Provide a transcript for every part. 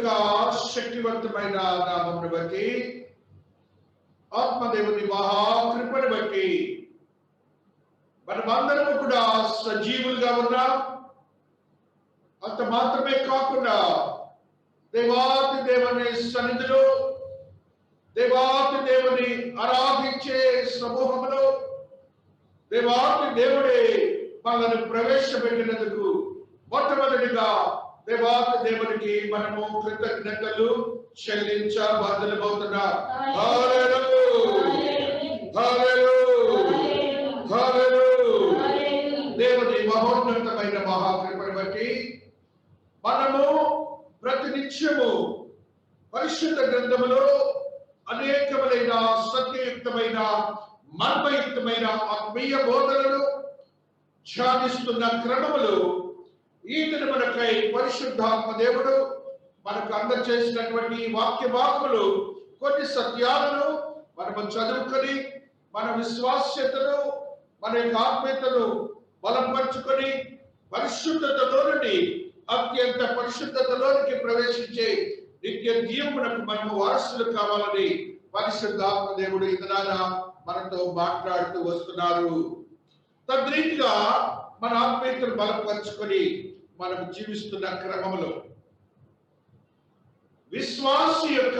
యొక్క శక్తివంతమైన నామమును బట్టి, ఆత్మదేవుని మహాకృపను బట్టి మనమందరము కూడా సజీవులుగా ఉన్నాం. అంత మాత్రమే కాకుండా దేవాతి దేవుని సన్నిధిలో, దేవాతి దేవుని ఆరాధించే సమూహంలో దేవాతి దేవుడే మనల్ని ప్రవేశపెట్టినందుకు మొట్టమొదటిగా దేవాతి దేవునికి మనము కృతజ్ఞతలు చెల్లించబద్దలమవుతున్నాం. దేవుని మహోన్నతమైన మహాకృపను బట్టి మనము ప్రతినిత్యము పరిశుద్ధ గ్రంథములో అనేకమైన సత్యయుక్తమైన మర్మయుక్తమైన ఆత్మీయ బోధనలు ధ్యానిస్తున్న క్రమములు ఈ మనకై పరిశుద్ధాత్మ దేవుడు మనకు అందజేసినటువంటి వాక్య భాగములు కొన్ని సత్యాలను మనము చదువుకొని మన విశ్వాస్యతను, మన యొక్క ఆత్మీయతను బలపరుచుకొని పరిశుద్ధతలో నుండి అత్యంత పరిశుద్ధతలోనికి ప్రవేశించే నిత్య జీవమునకు మనము వారసులు కావాలని పరిశుద్ధాత్మ దేవుడు ఇతనాన మనతో మాట్లాడుతూ వస్తున్నారు. తద్రీతిగా మన ఆత్మీయతను బలపరుచుకొని మనం జీవిస్తున్న క్రమంలో విశ్వాసి యొక్క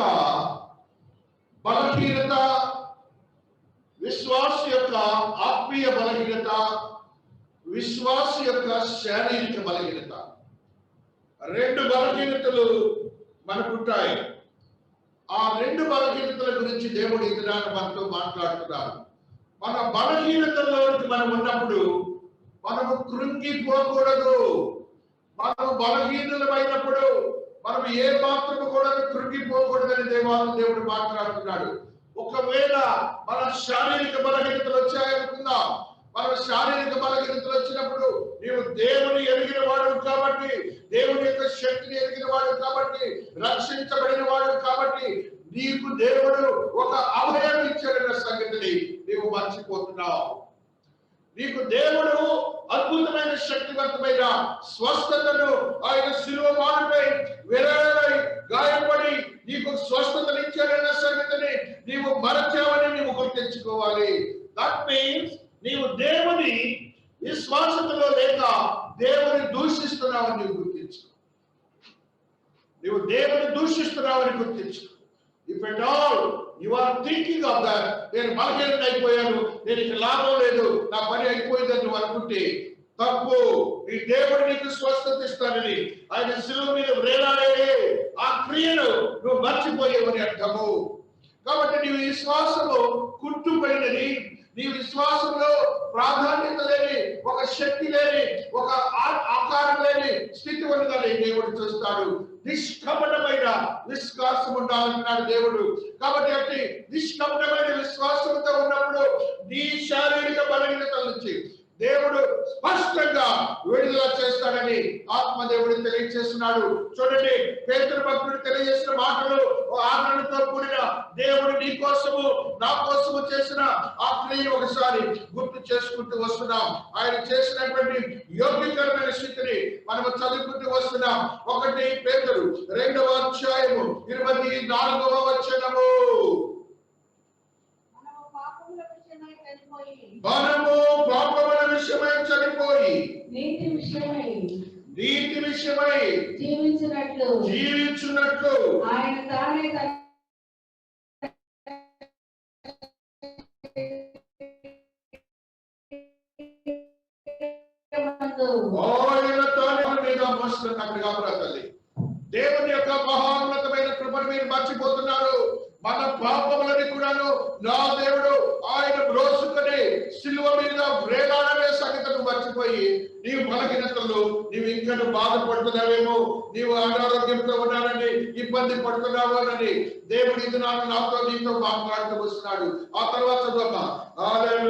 బలహీనత, విశ్వాసి యొక్క ఆత్మీయ బలహీనత, విశ్వాసి యొక్క శారీరక బలహీనత, రెండు బలహీనతలు మనకుంటాయి. ఆ రెండు బలహీనతల గురించి దేవుడు ఇతరాన మనతో మాట్లాడుతున్నారు. మన బలహీనతల్లోకి మనం ఉన్నప్పుడు మనము కృంగిపోకూడదు. మనము బలహీనమైనప్పుడు మనం ఏ మాత్రము కూడా కృంగిపోకూడదని దేవుడు మాట్లాడుతున్నాడు. ఒకవేళ మన శారీరక బలహీనతలు వచ్చాయనుకుందాం. మన శారీరక బలహీనతలు వచ్చినప్పుడు నీవు దేవుని ఎరిగిన వాడు కాబట్టి, దేవుని యొక్క శక్తిని ఎరిగిన వాడు కాబట్టి, రక్షించబడిన వాడు కాబట్టి నీకు దేవుడు ఒక అభయం ఇచ్చాడన్న సంగతిని నీవు మర్చిపోతున్నావు. నీకు దేవుడు అద్భుతమైన శక్తివంతమైన స్వస్థతను ఆయన శిలువ మాటపై వేలాడై గాయపడి నీకు స్వస్థతను ఇచ్చాడన్న సంగతిని నీవు మరచావని నీవు గుర్తించుకోవాలి. దట్ మీన్స్ నీవు దేవుని విశ్వాసంలో లేక దేవుని దూషిస్తున్నావని నీవు గుర్తించుకో. నీవు దేవుని దూషిస్తున్నావని గుర్తించుకో. If at all you are thinking of that, నేను బలహీనం అయిపోయాను, నేను ఇక లాభం లేదు, నా పని అయిపోయిందని నువ్వు అనుకుంటే తప్పు. ఈ దేవుడు నీకు స్వస్థత ఇస్తానని ఆయన శిలువ మీద వేలాడే ఆ క్రియను నువ్వు మర్చిపోయేవని అర్థము. కాబట్టి నీ విశ్వాసము కుంటుపోయినది, నీ విశ్వాసంలో ప్రాధాన్యత లేని, ఒక శక్తి లేని, ఒక ఆకారం లేని స్థితి ఉన్నదని దేవుడు చూస్తాడు. నిష్కపటమైన విశ్వాసం ఉండాలన్నాడు దేవుడు. కాబట్టి అట్టి నిష్కపటమైన విశ్వాసంతో ఉన్నప్పుడు నీ శారీరక బలహీనతల నుంచి దేవుడు స్పష్టంగా విడుదల చేస్తాడని ఆత్మదేవుడు తెలియజేస్తున్నాడు. చూడండి, పేతురు భక్తుడు తెలియజేసిన మాటలు ఆదరణతో కూడిన దేవుడు నీ కోసము నా కోసము చేసిన ఆ క్రియను ఒకసారి గుర్తు చేసుకుంటూ వస్తున్నాం. ఆయన చేసినటువంటి యోగ్యకరమైన స్థితిని మనము చదువుకుంటూ వస్తున్నాం. 1 పేతురు 2వ అధ్యాయము 24వ వచనము. మనము పాపముల విషయమై చనిపోయి నీతి విషయమై జీవించున్నట్లు ఆయన తానే దేవుని యొక్క మహోన్నతమైన కృపను మీరు మర్చిపోతున్నారు. మన పాపములని కూడాను నా దేవుడు ఆయన బ్రోసుకొని సిలువ మీద వేలాడనే సంగతిని మర్చిపోయి నీవు బలహీనతలు నీవు ఇంకా బాధపడుతున్నావేమో, నీవు అనారోగ్యంతో ఉన్నానని ఇబ్బంది పడుతున్నావోనని దేవుడు ఇది నాతో నీతో మాట్లాడుతూ వస్తున్నాడు. ఆ తర్వాత ఆయన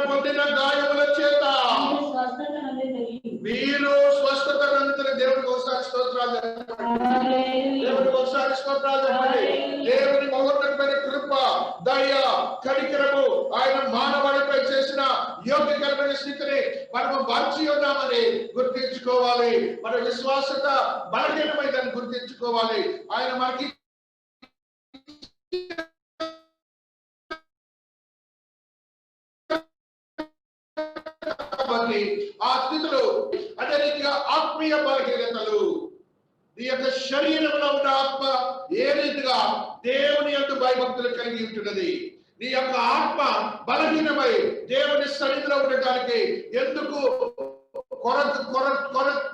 పొందిన గాయముల చేత మీరు స్వస్థత నందుతున్న దేవుడికి ఒకసారి స్తోత్రాలు చెప్పండి. దేవుడికి ఒకసారి స్తోత్రాలు చెప్పండి. దేవుని మహోన్నతమైన కృప, దయ, కనికరము ఆయన మానవాళిపై చేసిన యోగ్యకరమైన స్థితిని మనము మర్చి ఉన్నామని గుర్తించు. గుర్తించుకోవాలి. మన విశ్వాసత బలహీనమైందని గుర్తించుకోవాలి. ఆయన మనకి ఆ స్థితిలో అదే రీతిగా ఆత్మీయ బలహీనతలు, నీ యొక్క శరీరంలో ఉన్న ఆత్మ ఏ రీతిగా దేవుని యొక్క భయభక్తులు కలిగి ఉంటున్నది, నీ యొక్క ఆత్మ బలహీనమై దేవుని సన్నిధిలో ఉండటానికి ఎందుకు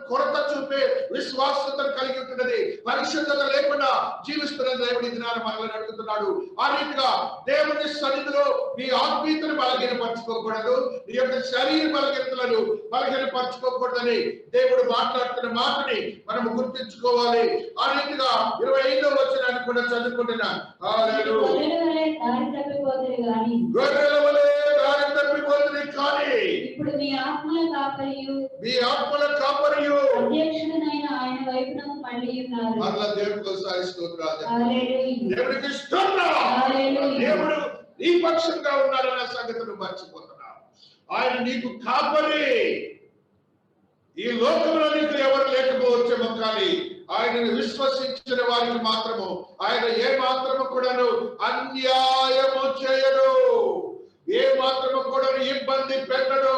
కొరత చూపే విశ్వాసతను కలిగి ఉంటున్నది, పరిశుద్ధత లేకుండా జీవిస్తున్న దేవుడి దినాన్ని మనల్ని అడుగుతున్నాడు. ఆ రీతిగా దేవుని సన్నిధిలో నీ ఆత్మీయతను బలహీనపరచుకోకూడదు, నీ యొక్క శరీర బలహీనతలను బలహీనపరచుకోకూడదని దేవుడు మాట్లాడుతున్న మాటని మనము గుర్తించుకోవాలి. ఆ రీతిగా 25వ వచనాన్ని కూడా చదువుకుంటున్నాను. గొర్రెల వలె దారి తప్పిపోతుంది కానీ ఇప్పుడు మీ ఆత్మల కాపరియు అధ్యక్షుడైన ఆయన వైపునకు మళ్ళీ ఉన్నారు. మరలా దేవుడికి ఒకసారి స్తోత్రాలు. హల్లెలూయా. దేవుడికి స్తోత్రాలు. హల్లెలూయా. దేవుడు నీ పక్షంగా ఉన్నాడన్న సంగతిని మర్చిపోతున్నావు. ఆయన నీకు కాపరి. ఈ లోకంలో నీకు ఎవరు లేకపోవచ్చేమో కానీ ఆయనను విశ్వసించిన వారికి మాత్రము ఆయన ఏ మాత్రము కూడాను అన్యాయము చేయడు, ఏ మాత్రము కూడా ఇబ్బంది పెట్టడు.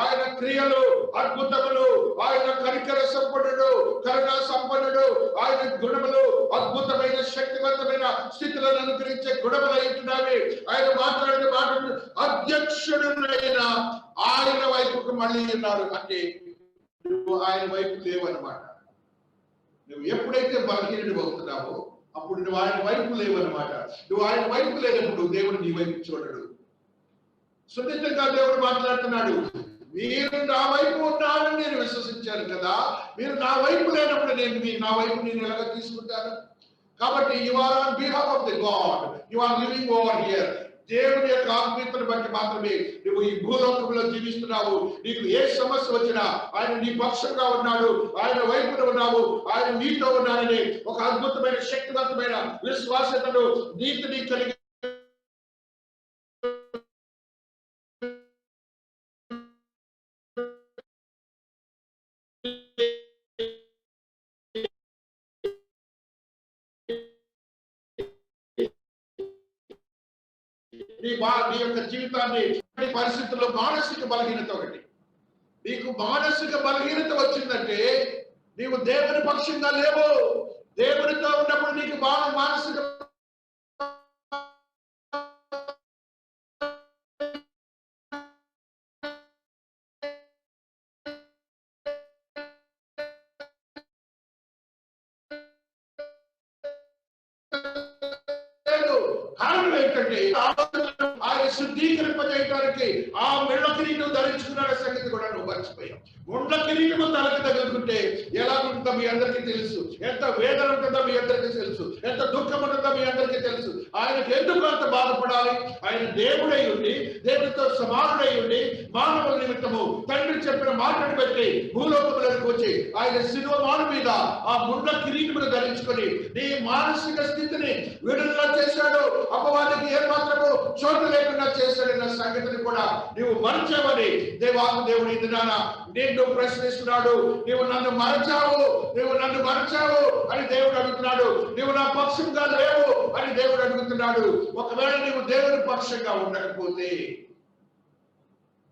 ఆయన క్రియలు అద్భుతములు, ఆయన కనికర సంపన్నుడు, కరుణా సంపన్నుడు, ఆయన గుణములు అద్భుతమైన శక్తివంతమైన స్థితులను అనుగ్రహించే గుణములు ఉంటున్నాయి. ఆయన మాట్లాడిన మాటలు అధ్యక్షుడునైన ఆయన వైపుకు మళ్ళీ ఉన్నారు. అంటే నువ్వు ఆయన వైపు లేవన్నమాట. నువ్వు ఎప్పుడైతే బలహీనుడు అవుతున్నావో అప్పుడు నువ్వు ఆయన వైపు లేవన్నమాట. నువ్వు ఆయన వైపు లేనప్పుడు దేవుడు నీ వైపు చూడడు. సున్నితంగా దేవుడు మాట్లాడుతున్నాడు, మీరు నా వైపు ఉన్నారని నేను విశ్వసించాను కదా, మీరు నా వైపు లేనప్పుడు నా వైపు నేను ఎలాగ తీసుకుంటాను? కాబట్టి you are on behalf of the God, you are living over here. దేవుని యొక్క ఆత్మీయతను బట్టి మాత్రమే నువ్వు ఈ భూలోకంలో జీవిస్తున్నావు. నీకు ఏ సమస్య వచ్చినా ఆయన నీ పక్షంగా ఉన్నాడు, ఆయన వైపున ఉన్నావు, ఆయన నీతో ఉన్నాడని ఒక అద్భుతమైన శక్తివంతమైన విశ్వాసతను నీతిని కలిగి నీ యొక్క జీవితాన్ని పరిస్థితుల్లో మానసిక బలహీనత ఒకటి. నీకు మానసిక బలహీనత వచ్చిందంటే నీవు దేవుని పక్షంగా లేవు. దేవునితో ఉన్నప్పుడు నీకు మానసిక కారణం ఏంటంటే ఆయన శుద్ధీకరింపజేయడానికి ఆ మెళ్ళ కిరీటం ధరించుకున్న సంగతి కూడా నువ్వు మర్చిపోయావు. ముండ్ల కిరీటము తలకి తగులుకుంటే ఎలా ఉంటుందో మీ అందరికీ తెలుసు, ఎంత వేదన ఉంటుందో మీ అందరికీ తెలుసు, ఎంత దుఃఖం ఉంటుందో మీ అందరికీ తెలుసు. ఆయనకు ఎందుకు అంత బాధపడాలి? ఆయన దేవుడై ఉండి, దేవుడితో సమానుడై ఉండి, మానవుల నిమిత్తము తండ్రి చెప్పిన మాటను బట్టి భూలోకములకు వచ్చి ఆయన శిలువ మాను మీద ఆ ముండ్ల కిరీటమును ధరించుకొని నీ మానసిక స్థితిని విడుదల చేశాడు. అపవాదికి ఏమాత్రము చోటు లేకుండా చేశాడన్న సంగతిని కూడా నీవు మరచావని దేవుడు ఇది నిన్ను ప్రశ్నిస్తున్నాడు. నీవు నన్ను మరచావు అని దేవుడు అడుగుతున్నాడు. నీవు నా పక్షంగా లేవు అని దేవుడు అడుగుతున్నాడు. ఒకవేళ నీవు దేవుని పక్షంగా ఉండకపోతే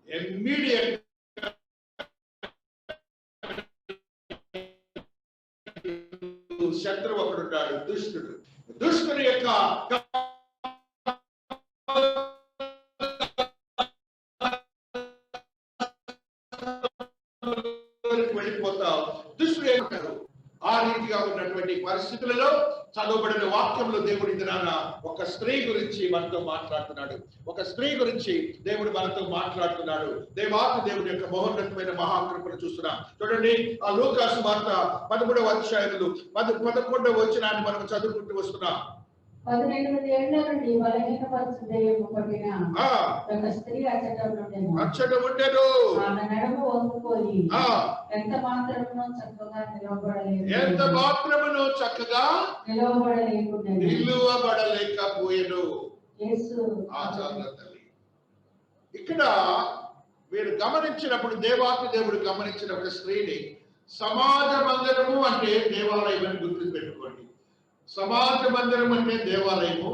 ఇమ్మీడియట్ శత్రువు ఒకడున్నాడు, దుష్టుని యొక్క వెళ్ళిపోతావు. దుష్టుడు ఏమంటారు? ఆ రీతిగా ఉన్నటువంటి పరిస్థితులలో చదవబడిన వాక్యంలో దేవుడి దినాన ఒక స్త్రీ గురించి మనతో మాట్లాడుతున్నాడు. ఒక స్త్రీ గురించి దేవుడు మనతో మాట్లాడుతున్నాడు. దేవుడి యొక్క మహోన్నతమైన మహాకృపను చూస్తున్నాం. చూడండి, ఆ లూకాసు వార్త 13వ అధ్యాయంలో 11వ వచనాన్ని మనం చదువుకుంటూ వస్తున్నాం. 18 ఏళ్ల నుండి బలహీనపరచు దయ్యము పట్టిన ఒక స్త్రీ అచ్చట ఉండెను. ఆమె నడుము వంగుకొని ఎంత మాత్రమును చక్కగా నిలువబడలేకపోయెను. ఇక్కడ వీరు గమనించినప్పుడు దేవుడు గమనించిన ఒక స్త్రీని సమాజ మందిరము అంటే దేవాలయం అని గుర్తు పెట్టుకోండి. సమాజ మందిరం అంటే దేవాలయము,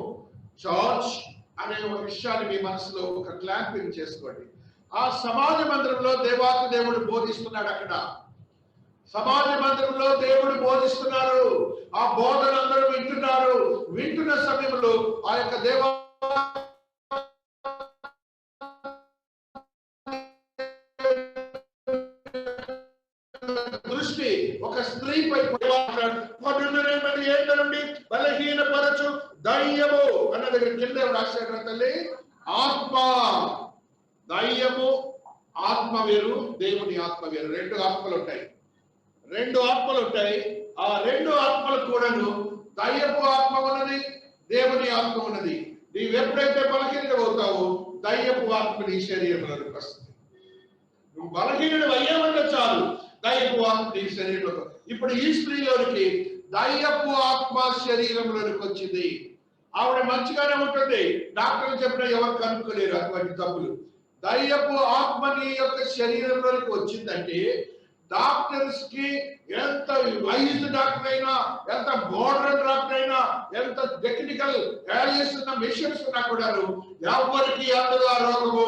చర్చ్ అనే ఒక విషయాన్ని మీ మనసులో ఒక క్లారిఫికేషన్ చేసుకోండి. ఆ సమాజ మందిరంలో దేవాతి దేవుడు బోధిస్తున్నాడు. అక్కడ సమాజ మందిరంలో దేవుడు బోధిస్తున్నారు. ఆ బోధన అందరూ వింటున్నారు. వింటున్న సమయంలో ఆ యొక్క దేవా దృష్టి ఒక స్త్రీపై ఏంటండి బలహీనపరచు దయ్యము అన్న దగ్గర కింద రాశాడు తల్లి. ఆత్మ, దయ్యము ఆత్మ వేరు, దేవుని ఆత్మ వేరు. రెండు ఆత్మలు ఉంటాయి. ఆ రెండు ఆత్మలు కూడాను, దయ్యపు ఆత్మ ఉన్నది, దేవుని ఆత్మ ఉన్నది. నీవు ఎప్పుడైతే బలహీనత అవుతావో దయ్యపు ఆత్మ నీ శరీరంలోకి వస్తుంది. నువ్వు బలహీనుడు అయ్యామంటే చాలు, దయ్యపు ఆత్మ నీ శరీరంలో. ఇప్పుడు ఈ స్త్రీలోనికి దయ్యపు ఆత్మ శరీరంలోనికి వచ్చింది. ఆవిడ మంచిగానే ఉంటుంది, డాక్టర్లు చెప్పినా ఎవరు కనుక్కోలేరు అటువంటి తప్పులు. దయ్యపు ఆత్మ నీ యొక్క శరీరంలోనికి వచ్చిందంటే డాక్టర్స్ కి ఎంత వైజ్ డాక్టర్ అయినా, ఎంత మోడర్న్ డాక్టర్ అయినా, ఎంత టెక్నికల్ వాల్యూస్ ఉన్న మిషన్స్ ఉన్నా కూడా ఎవరికి అందదు ఆ రోగము.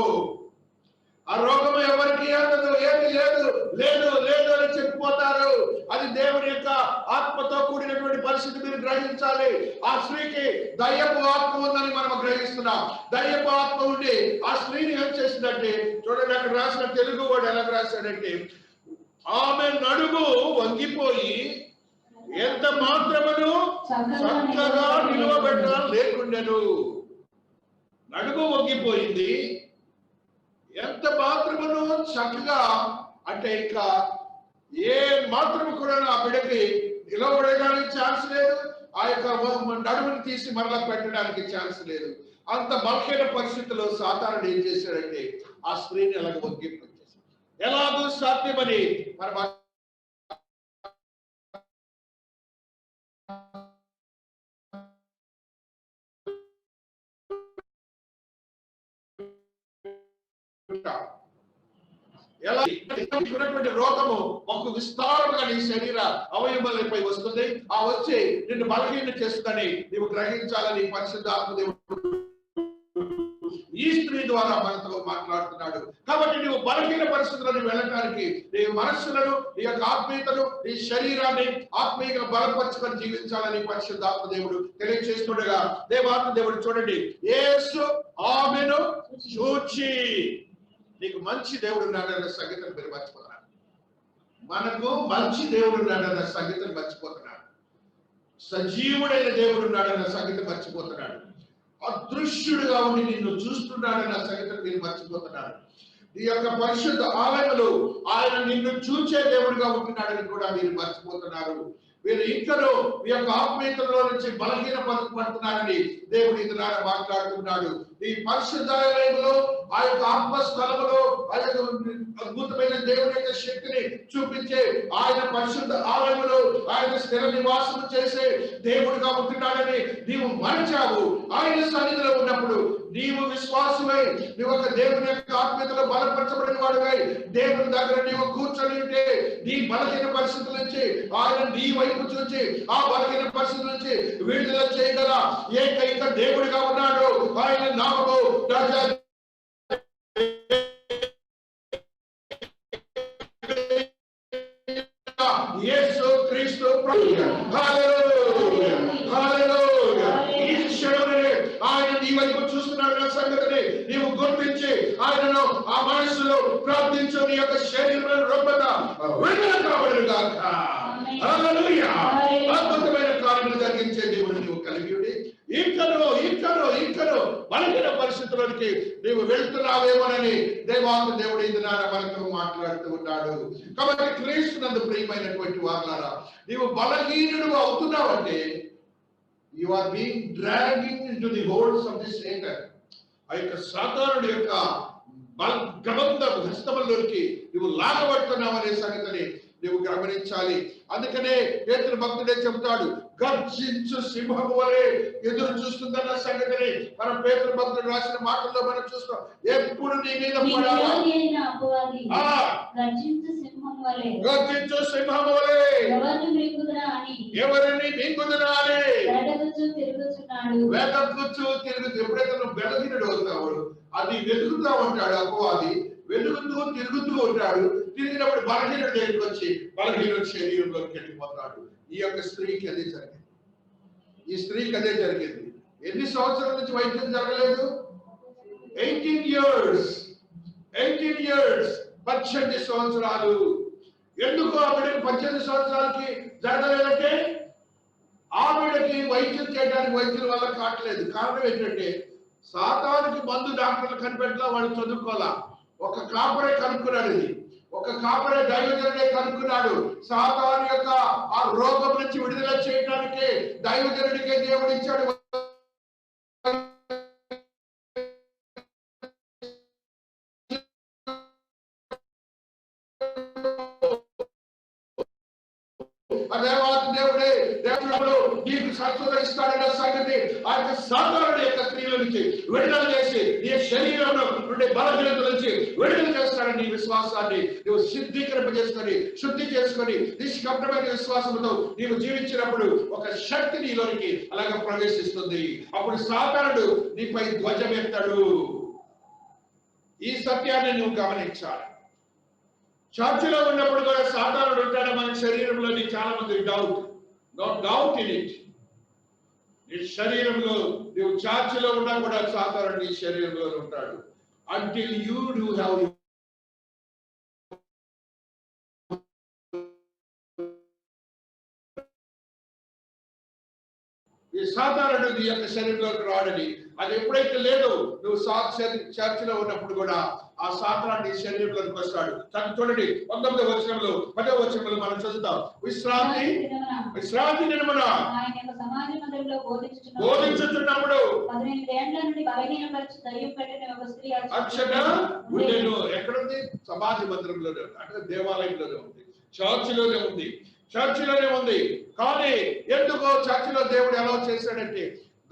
ఆ రోగము ఎవరికి అందదు. ఏమి లేదు లేదు లేదు అని చెప్పిపోతారు. అది దేవుని యొక్క ఆత్మతో కూడినటువంటి పరిస్థితి మీరు గ్రహించాలి. ఆ స్త్రీకి దయ్యపు ఆత్మ ఉందని మనం గ్రహిస్తున్నాం. దయ్యపు ఆత్మ ఉండి ఆ స్త్రీని ఏం చేసిందంటే, చూడండి అక్కడ రాసిన తెలుగు వాడు ఎలా రాశాడంటే, ఆమె నడుము వంగిపోయి ఎంత మాత్రమును చక్కగా నిలవబెట్ట లేకుండెను. నడుము వంగిపోయింది, ఎంత మాత్రమును చక్కగా అంటే ఇంకా ఏ మాత్రము కూడా ఆ బిడ్డకి నిలబడడానికి ఛాన్స్ లేదు. ఆ యొక్క నడుముని తీసి మరలా పెట్టడానికి ఛాన్స్ లేదు. అంత బలహీన పరిస్థితుల్లో సాతానుడు ఏం చేశాడంటే ఆ స్త్రీని ఎలాగ వంగిపోయింది. ఎలాగూ సాధ్యమని మనం ఎలా రోగము ఒక విస్తారంగా నీ శరీర అవయవాలపై వస్తుంది. ఆ వచ్చి నిన్ను బలహీన చేస్తుందని నీవు గ్రహించాలని పరిశుద్ధాత్మ దేవుడు ఈ స్త్రీ ద్వారా మనతో మాట్లాడుతున్నాడు. కాబట్టి నువ్వు బలహీన పరిస్థితులను వెళ్ళడానికి నీ మనస్సులను, నీ యొక్క ఆత్మీయతను, నీ శరీరాన్ని ఆత్మీయంగా బలపరుచుకొని జీవించాలని పరిశుద్ధాత్మ దేవుడు తెలియజేస్తుండగా దేవాత్మ దేవుడు చూడండి, యేసు ఆమెను చూచి, నీకు మంచి దేవుడు ఉన్నాడన్న సంగతిని మీరు మర్చిపోతున్నారు. మనకు మంచి దేవుడు ఉన్నాడన్న సంగతిని మర్చిపోతున్నాడు. సజీవుడైన దేవుడు ఉన్నాడన్న సంగతి మర్చిపోతున్నాడు. అదృశ్యుడుగా ఉండి నిన్ను చూస్తున్నాడన్న సంగతిని మీరు మర్చిపోతున్నారు. ఈ యొక్క పరిశుద్ధ ఆలయంలో ఆయన నిన్ను చూచే దేవుడిగా ఉంటున్నాడని కూడా మీరు మర్చిపోతున్నారు. మీరు ఇంకనూ మీ యొక్క ఆత్మీయతలో నుంచి బలహీన పడుతున్నారని దేవుడు ఇందులో మాట్లాడుతున్నాడు. ఈ పరిశుద్ధాలయంలో ఆ యొక్క ఆత్మస్థలములో ఆ యొక్క అద్భుతమైన దేవుని యొక్క శక్తిని చూపించే ఆయన పరిశుద్ధ ఆలయంలో ఆయన స్థిర నివాసం చేసే దేవుడిగా ఉంటున్నాడని నీవు మరిచావు. ఆయన సన్నిధిలో ఉన్నప్పుడు నీవు విశ్వాసమై నీవు ఒక దేవుని యొక్క ఆత్మీయతలో బలపరచబడిన వాడువై దేవుని దగ్గర నీవు కూర్చొని ఉంటే నీ బలహీన పరిస్థితుల నుంచి ఆయన నీ వైపు చూచి ఆ బలహీన పరిస్థితుల నుంచి విడుదల చేయగల ఏకైక దేవుడిగా ఉన్నాడు. ఆయన నామము రాజా యేసు క్రీస్తు ప్రభువు. హల్లెలూయా హల్లెలూయా. ఈ క్షణంలో ఆయన నీ వైపు చూస్తున్నాడు అన్న సంగతిని నీవు గుర్తించి ఆయనను ఆ మనస్సులో ప్రార్థించు. నీ యొక్క శరీరం రొబ్బత విడుదల కాబడును గాక. హల్లెలూయా. అద్భుతమైన కార్యములు జరిగించే దేవుడు నీవు కలిగి ఉండి ఇంకనో బలహీన పరిస్థితులకి నీవు వెళ్తున్నావేమోనని దేవాత్మ దేవుడు ఇది మనతో మాట్లాడుతూ ఉన్నాడు. కాబట్టి క్రీస్తునందు ప్రియమైనటువంటి వారులారా, నీవు బలహీనుడు అవుతున్నావంటే you are being dragging into the holds of the Satan. ఆ యొక్క సాతానుడి యొక్క గబంధ హస్తములోకి నువ్వు లాగబడుతున్నావు అనే సంగతిని నువ్వు గమనించాలి. అందుకనే పేతురు భక్తుడే చెబుతాడు, గర్జించు సింహం వలె ఎదురు చూస్తుందన్న సంగతిని మనం పేతురు భక్తుడు రాసిన మాటల్లో మనం చూస్తాం. ఎప్పుడు నీ మీద గర్జించు సింహం వలె ఎవరిని మింగుదురా అని వెతకుచు తిరుగుతూ, ఎప్పుడైతే నువ్వు బెదగినడు అవుతావు అది వెతుకుతా ఉంటాడు అపవాది, వెతుకుతూ తిరుగుతూ ఉంటాడు. తిరిగినప్పుడు బలహీనుడు దగ్గరికి వచ్చి బలహీనుడు శరీరంలోకి వెళ్ళిపోతాడు. ఈ యొక్క స్త్రీకి అదే జరిగింది. ఈ స్త్రీకి అదే జరిగింది. ఎన్ని సంవత్సరాల నుంచి వైద్యం జరగలేదు? 18 years. 18 సంవత్సరాలు. ఎందుకు ఆవిడకి 18 సంవత్సరాలకి జరగలేదంటే ఆవిడకి వైద్యం చేయడానికి వైద్యుల వల్ల కావట్లేదు. కారణం ఏంటంటే సాతానికి మందు డాక్టర్లు కనిపెట్టలా, వాళ్ళు చదువుకోవాలా. ఒక కాపరే కనుక్కున్నాడు. ఇది ఒక కాపరే దైవజనుడే కనుక్కున్నాడు. సాతాను యొక్క ఆ రోగం నుంచి విడుదల చేయడానికి దైవజనుడికే దేవుడు ఇచ్చాడు. దేవుడే దేవుడు నీకు సంతోషిస్తాడన్న సంగతి ఆ యొక్క సాతానుడి యొక్క స్త్రీల నుంచి విడుదల చేసి నీ శరీరంలో నుండి బలహీనత నుంచి విడుదల చేస్తాడని నీ విశ్వాసాన్ని నువ్వు శుద్ధీకరింపజేసుకొని శుద్ధి చేసుకొని నిష్కపటమైన విశ్వాసంతో నీవు జీవించినప్పుడు ఒక శక్తి నీలోనికి అలాగే ప్రవేశిస్తుంది. అప్పుడు సాతానుడు నీపై ధ్వజం ఎత్తాడు. ఈ సత్యాన్ని నువ్వు గమనించాలి. చర్చిలో ఉన్నప్పుడు కూడా సాతానుడు ఉంటాడు మన శరీరంలో. చాలా మంది డౌట్ ఇన్ ఇట్. నీ శరీరంలో నువ్వు చర్చిలో ఉన్నా కూడా సాతానుడు నీ శరీరంలో ఉంటాడు. అంటిల్ యూ డూ హ్యావ్ ఈ సాతానుడు నీ యొక్క శరీరంలోకి రాడని, అది ఎప్పుడైతే లేదో నువ్వు చర్చిలో ఉన్నప్పుడు కూడా ఆ సాతానుడు నీ శరీరంలోకి వస్తాడు. తను చూడండి 19వ వచనంలో 10వ వచనంలో మనం చదువుతాం. విశ్రాంతి దినమున బోధించుచున్నప్పుడు అక్షర ఉండెను. ఎక్కడుంది? సమాజ మందిరంలోనే ఉంది, అంటే దేవాలయంలోనే ఉంది, చర్చిలోనే ఉంది. కానీ ఎందుకో చర్చిలో దేవుడు ఎలా చేశాడంటే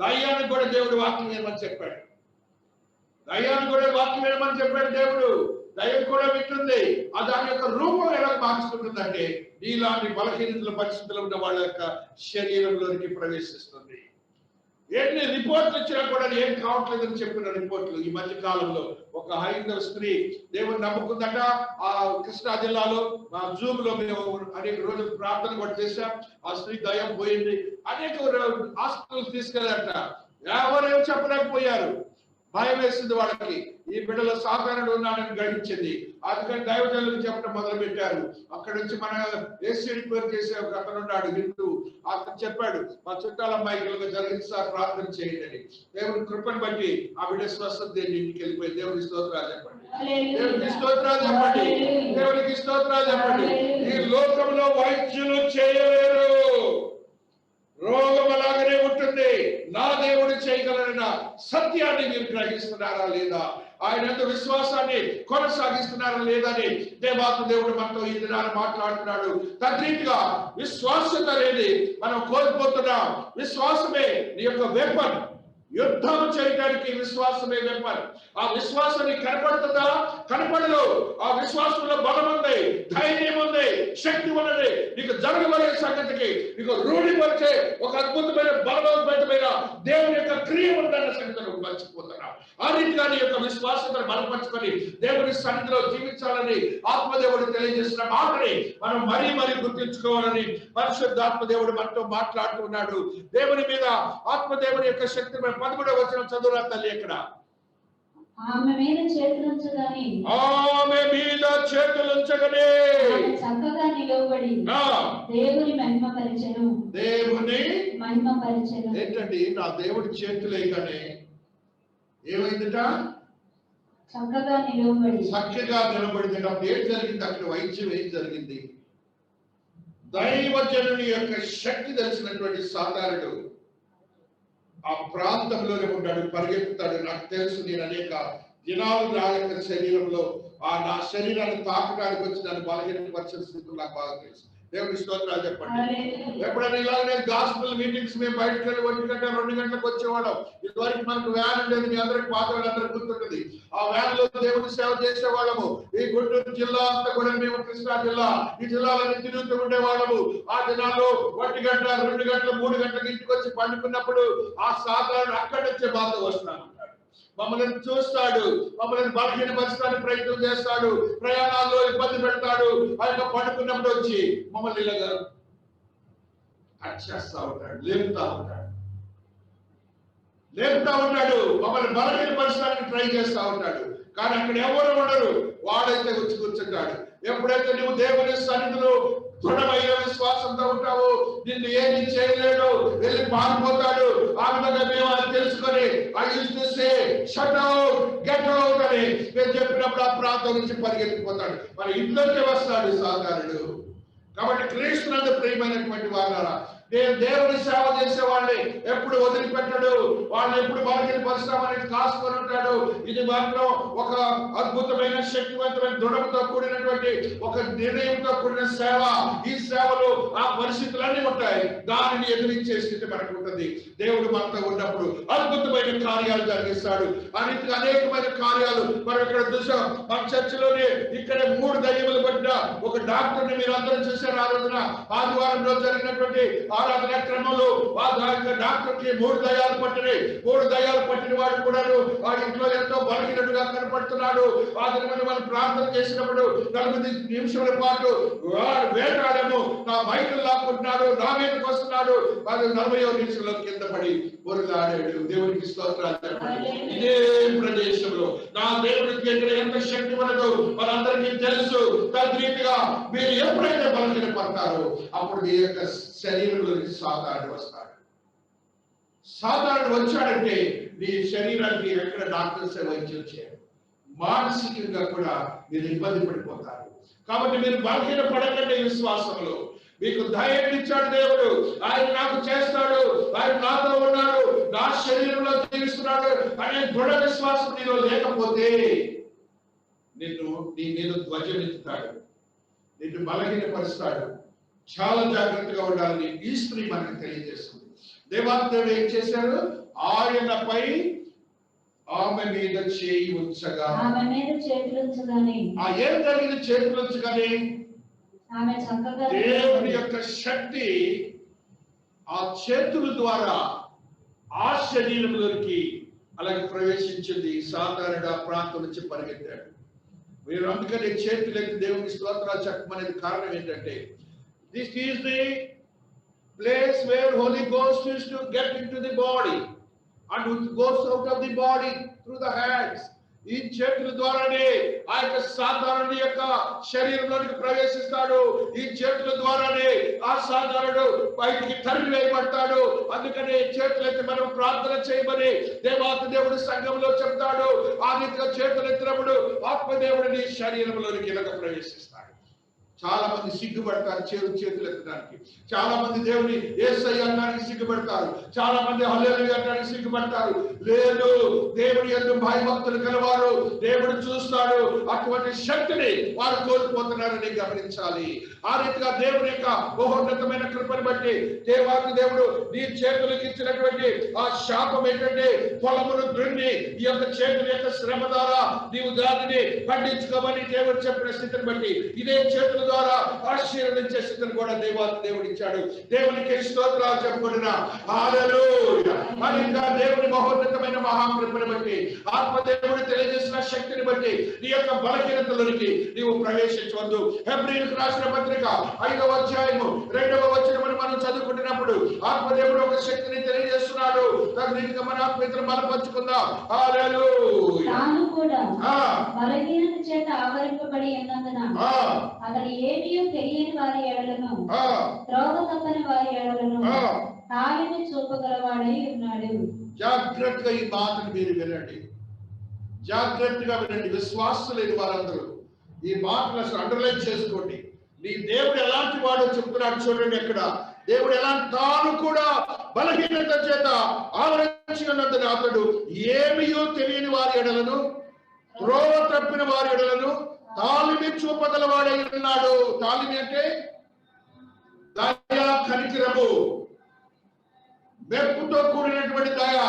దయ్యానికి కూడా దేవుడు వాక్యం ఏమని చెప్పాడు. దేవుడు దయ్యం కూడా వింటుంది. దాని యొక్క రూపం ఎలా మార్చుకుంటుందంటే నీలాంటి బలహీనతల పరిస్థితులు ఉన్న వాళ్ళ యొక్క శరీరంలోనికి ప్రవేశిస్తుంది. ఎన్ని రిపోర్ట్లు ఇచ్చినా కూడా ఏం కావట్లేదని చెప్పిన రిపోర్ట్లు ఈ మధ్య కాలంలో ఒక హైందవ స్త్రీ దేవుని నమ్ముకుందట. ఆ కృష్ణా జిల్లాలో మా జూమ్ లో మేము అనేక రోజులు ప్రార్థన కూడా చేశాం. ఆ స్త్రీ దయ్యం పోయింది. అనేక హాస్పిటల్ తీసుకెళ్ళారట. ఎవరేం చెప్పలేకపోయారు. భయం వేసింది వాళ్ళకి. ఈ బిడ్డలో సాతానుడు ఉన్నాడని గ్రహించింది. అందుకని దైవజనులకు చెప్పడం మొదలు పెట్టారు. అక్కడి నుంచి మన ఏసీ రిపేర్ చేసే ఒక అతను ఉన్నాడు హిందూ. అతను చెప్పాడు మా చుట్టాల అమ్మాయికి జరిగింది సార్, ప్రార్థన చేయండి అని. దేవుని కృపను బట్టి ఆ బిడ్డ స్వస్థత ఇంటికి వెళ్ళిపోయి దేవునికి స్తోత్రాలు చెప్పండి. దేవునికి స్తోత్రాలు చెప్పండి. ఈ లోకంలో వైద్యులు చేయలేరు. రోగం అలాగనే ఉంటుంది. నా దేవుడు చేయగలన సత్యాన్ని మీరు గ్రహిస్తున్నారా లేదా? ఆయన విశ్వాసాన్ని కొనసాగిస్తున్నారా లేదా అని దేవాత్మ దేవుడు మనతో ఈ దినాన్ని మాట్లాడుతున్నాడు. తద్రీతిగా విశ్వాసత అనేది మనం కోల్పోతున్నాం. విశ్వాసమే నీ యొక్క వెపన్. యుద్ధం చేయడానికి విశ్వాసమే వెపన్. ఆ విశ్వాసాన్ని కనపడుతుందా? కనపడదు. ఆ విశ్వాసంలో బలం ఉంది, ధైర్యం ఉంది, శక్తి ఉన్నది. నీకు జరగబడే సంగతికి నీకు రూఢిపరిచే ఒక అద్భుతమైన బలవంతమైన దేవుని యొక్క క్రియ ఉందన్న సంగతి నువ్వు మర్చిపోతున్నావు. ఆ రీతిగా నీ యొక్క విశ్వాసాన్ని బలపరుచుకొని దేవుని సన్నిధిలో జీవించాలని ఆత్మదేవుడు తెలియజేసిన మాటని మనం మరీ గుర్తించుకోవాలని పరిశుద్ధాత్మ దేవుడు మనతో మాట్లాడుతున్నాడు. దేవుని మీద ఆత్మదేవుని యొక్క శక్తి 13వ వచనం చదువురా తల్లి. ఎక్కడ? ఆమె మీద చేతులుంచగానే చక్కగా నిలవబడి దేవుని మహిమపరిచెను. ఏంటండి? నా దేవుడి చేతులేగానే ఏమైందట? చక్కగా నిలబడింది. అప్పుడు ఏం జరిగింది? అక్కడ వైద్యం ఏం జరిగింది? దైవజనుని యొక్క శక్తి తెలిసినటువంటి సాతానుడు ఆ ప్రాంతంలోనే ఉంటాడు, పరిగెత్తుతాడు. నాకు తెలుసు, నేను అనేక దినాలు నా యొక్క శరీరంలో నా శరీరాన్ని తాకడానికి వచ్చి నన్ను బలహీనపరిచిన స్థితులు నాకు బాగా తెలుసు. దేవుని స్తోత్రాలు చెప్పండి. ఎప్పుడైనా ఇలాగనే గాస్పెల్ మీటింగ్స్ మేము బయటకు వెళ్ళి 1 గంట 2 గంటలకు వచ్చేవాళ్ళం. ఇదివరకు మనకు వ్యాన్ ఉండేది, మీ అందరికి పాత వాళ్ళందరికీ గుర్తుంటుంది. ఆ వ్యాన్ లో దేవుని సేవ చేసేవాళ్ళము. ఈ గుంటూరు జిల్లా అంతా కూడా మేము కృష్ణా జిల్లా, ఈ జిల్లాలని తిరుగుతూ ఉండేవాళ్ళము. ఆ దినాల్లో 1 గంట 2 గంటలు 3 గంటలకు ఇంటికి వచ్చి పండుకున్నప్పుడు ఆ సాతానుడు అక్కడి నుంచే మాతో వస్తున్నాను, మమ్మల్ని చూస్తాడు, మమ్మల్ని బలహీనపరచడానికి ప్రయత్నం చేస్తాడు, ప్రయాణాల్లో ఇబ్బంది పెడతాడు. ఆయన పడుకున్నప్పుడు వచ్చి మమ్మల్ని ఇలాగా చేస్తా ఉంటాడు, లేపుతా ఉంటాడు, మమ్మల్ని బలహీనపరచడానికి ట్రై చేస్తా ఉంటాడు. కానీ అక్కడ ఎవరు ఉండరు, వాడైతే వచ్చి కూర్చుంటాడు. ఎప్పుడైతే నువ్వు దేవుని సన్నిధిలో దృఢమైన విశ్వాసంతో ఉంటావు, నిన్ను ఏమి చేయలేడు, వెళ్ళి పారిపోతాడు. ఆ విధంగా మేము అది తెలుసుకొని షట్ అవుట్, గెట్ అవుట్ అని మేము చెప్పినప్పుడు ఆ ప్రాంతం నుంచి పరిగెత్తిపోతాడు, మరి ఇంట్లోకి వస్తాడు సాధారణుడు. కాబట్టి క్రీస్తునందు ప్రియమైనటువంటి వారారా, దేవుని సేవ చేసే వాళ్ళని ఎప్పుడు వదిలిపెట్టడు, వాళ్ళని ఎప్పుడు బలహీనపరుస్తామని కాసుకొని ఉంటాడు. ఇది మాత్రం ఒక అద్భుతమైన శక్తివంతమైన దృఢంతో కూడినటువంటి ఒక నిర్ణయంతో కూడిన సేవ. ఈ సేవలో ఆ పరిస్థితులన్నీ ఉంటాయి, దానిని ఎదిరించే స్థితి మనకు ఉంటుంది. దేవుడు మనతో ఉన్నప్పుడు అద్భుతమైన కార్యాలు జరిగిస్తాడు. అన్నిటికీ అనేకమైన కార్యాలు మనం ఇక్కడ చూసాం. మన చర్చిలోనే ఇక్కడ 3 దయ్యములు పడ్డ ఒక డాక్టర్ని మీరు అందరూ చూశారు. ఆ రోజున ఆదివారం రోజు జరిగినటువంటి ఆరాధన క్రమంలో ఆ డాక్టర్ కి 3 దయ్యాలు పట్టినాయి. 3 దయ్యాలు పట్టిన వాడు కూడా వాడి ఇంట్లో ఎంతో బలహీనుడుగా కనపడుతున్నాడు. ఆ దినమని మనం ప్రార్థన చేసినప్పుడు 40 నిమిషాల పాటు వేటాడము, నా మైకులు లాక్కుంటున్నాడు, నా మీదకి వస్తున్నాడు. 40వ నిమిషంలో కింద పడి బొరులాడాడు. దేవునికి స్తోత్రాలు చెప్పండి. ఇదే ప్రదేశంలో నా దేవుడికి ఎంత శక్తి ఉన్నదో మనందరికీ తెలుసు. తద్రీతిగా మీరు ఎప్పుడైతే బలహీన పడతారో అప్పుడు మీ యొక్క శరీరంలోకి సాతానుడు వస్తాడు. సాతానుడు వచ్చాడంటే నీ శరీరానికి ఎక్కడ డాక్టర్స్ వైద్యం చేయరు, మానసికంగా కూడా మీరు ఇబ్బంది పడిపోతారు. కాబట్టి మీరు బలహీన పడకండి. విశ్వాసంలో మీకు ధైర్యం ఇచ్చాడు దేవుడు. ఆయన నాకు చేస్తాడు, ఆయన నాతో ఉన్నాడు, నా శరీరంలో జీవిస్తున్నాడు అనే దృఢ విశ్వాసం నీలో లేకపోతే నిన్ను నీ మీద ధ్వజం ఎత్తుతాడు, నిన్ను బలహీనపరుస్తాడు. చాలా జాగ్రత్తగా ఉండాలని ఈ స్త్రీ మనకు తెలియజేస్తుంది. దేవాదేవుడు ఏం చేశారు? ఆయనపై ఆమె మీద చేయి ఉంచగా, ఏం జరిగింది? చేతులు ఉంచగానే దేవుని యొక్క శక్తి ఆ చేతుల ద్వారా ఆ శరీరంలోకి అలాగే ప్రవేశించింది. సాధారణ ప్రాంతం నుంచి పరిగెత్తాడు. మీరు అందుకని చేతులెత్తి దేవుని స్తోత్రాలు చెప్పమనేది కారణం ఏంటంటే, this is the place where Holy Ghost is to get into the body and it goes out of the body through the hands. ఈ చేతుల ద్వారానే ఆ యొక్క సాధారణ యొక్క శరీరంలోనికి ప్రవేశిస్తాడు. ఈ చేతుల ద్వారానే ఆ సాధారణుడు బయటికి తరిమి వేయబడతాడు. అందుకనే చేతులెత్తి మనం ప్రార్థన చేయమని దేవాతి దేవుడు సంఘంలో చెప్తాడు. ఆ రీతిగా చేతులు ఎత్తినప్పుడు ఆత్మదేవుడు నీ శరీరంలోనికి ఇలాగ ప్రవేశిస్తాడు. చాలా మంది సిగ్గుపడతారు చేతులు ఎత్తడానికి. చాలా మంది దేవుని యేసయ్య అనడానికి సిగ్గుపడతారు. చాలా మంది హల్లెలూయా అనడానికి సిగ్గుపడతారు. లేదు, దేవుని యందు భయభక్తులు కలవారు దేవుడు చూస్తాడు. అటువంటి శక్తిని వారు కోల్పోతున్నారని గమనించాలి. ఆ రీతిగా దేవుని యొక్క మహోన్నతమైన కృపను బట్టి దేవాకి దేవుడు నీ చేతులకు ఇచ్చినటువంటి ఆ శాపం ఏంటంటే, పొలమును దున్ని ఈ యొక్క చేతుల యొక్క శ్రమ ద్వారా నీవు దానిని పండించుకోమని దేవుడు చెప్పిన స్థితిని బట్టి ఇదే చేతుల ద్వారా ఆశీర్వదించే స్థితిని కూడా దేవుడు ఇచ్చాడు. దేవునికి స్తోత్రాలు చెప్పుకున్న హల్లెలూయా. ఇంకా దేవుని మహోన్నతమైన మహాకృపను బట్టి ఆత్మదేవుడు తెలియజేసిన శక్తిని బట్టి నీ యొక్క బలహీనతలోనికి నీవు ప్రవేశించవద్దు. హెబ్రీయులకు రాసిన పత్రిక 5వ అధ్యాయము 2వ వచనమును మనం చదువుకుంటున్నప్పుడు ఆత్మదేవుడు ఒక శక్తిని తెలియజేస్తున్నాడు. తద్రీతిగా మన ఆత్మీయతను బలపరుచుకుందాం. హల్లెలూయా. తాను కూడా బలహీనత చేత ఆవరింపబడి ఉన్నందున అతడు ఏమీ తెలియని వారి ఎడలను త్రోవ తప్పని వారి ఎడలను తాళిని చూపగలవాడై ఉన్నాడు. జాగ్రత్తగా ఈ మాటను మీరు వినండి, జాగ్రత్తగా వినండి. విశ్వాసం లేని వారందరూ ఈ మాటలు అసలు అండర్లైన్ చేసుకోండి. నీ దేవుడు ఎలాంటి వాడో చెప్తున్నాడు చూడండి. ఎక్కడ దేవుడు ఎలాంటి, తాను కూడా బలహీనత చేత ఆవరించినందున అతడు ఏమీయో తెలియని వారి ఎడలను త్రోవ తప్పిన వారి ఎడలను తాళిని చూపగలవాడై ఉన్నాడు. తాళిని అంటే దయ, కనికరము, మెప్పుతో కూడినటువంటి దయ,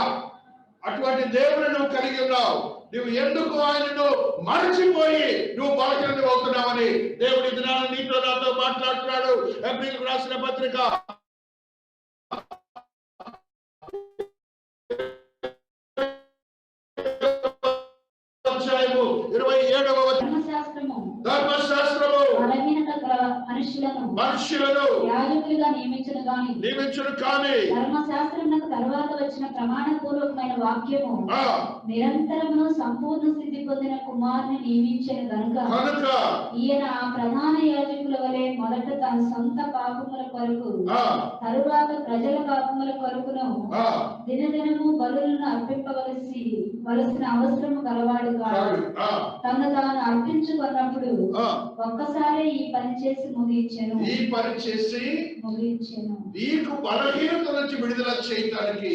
అటువంటి దేవుని నువ్వు కలిగి ఉన్నావు. నువ్వు ఎందుకు ఆయనను మరచిపోయి నువ్వు బలహీనత అవుతున్నావని దేవుడి దినాన్ని నీతో నాతో మాట్లాడుతున్నాడు. ఎబ్రీయులకు రాసిన పత్రిక 27వ ధర్మశాస్త్రము మనుషులను యాజకులుగా నియమించును కానీ ధర్మశాస్త్రమునకు తరువాత వచ్చిన ప్రమాణపూర్వకమైన వాక్యము నిరంతరమును సంపూర్ణ స్థితి పొందిన కుమారుని నియమించను కనుక ఈయన ప్రధాన యాజకుల వలె మొదట తన సొంత పాపముల కొరకు తరువాత ప్రజల పాపముల కొరకును దినదినము బలులను అర్పింపవలసిన అవసరము గలవాడు కాదు. తను తాను అర్పించుకున్నప్పుడు ఒక్కసారి ఈ పని చేసి ముగించెను. నీకు బలహీనత నుంచి విడుదల చేయడానికి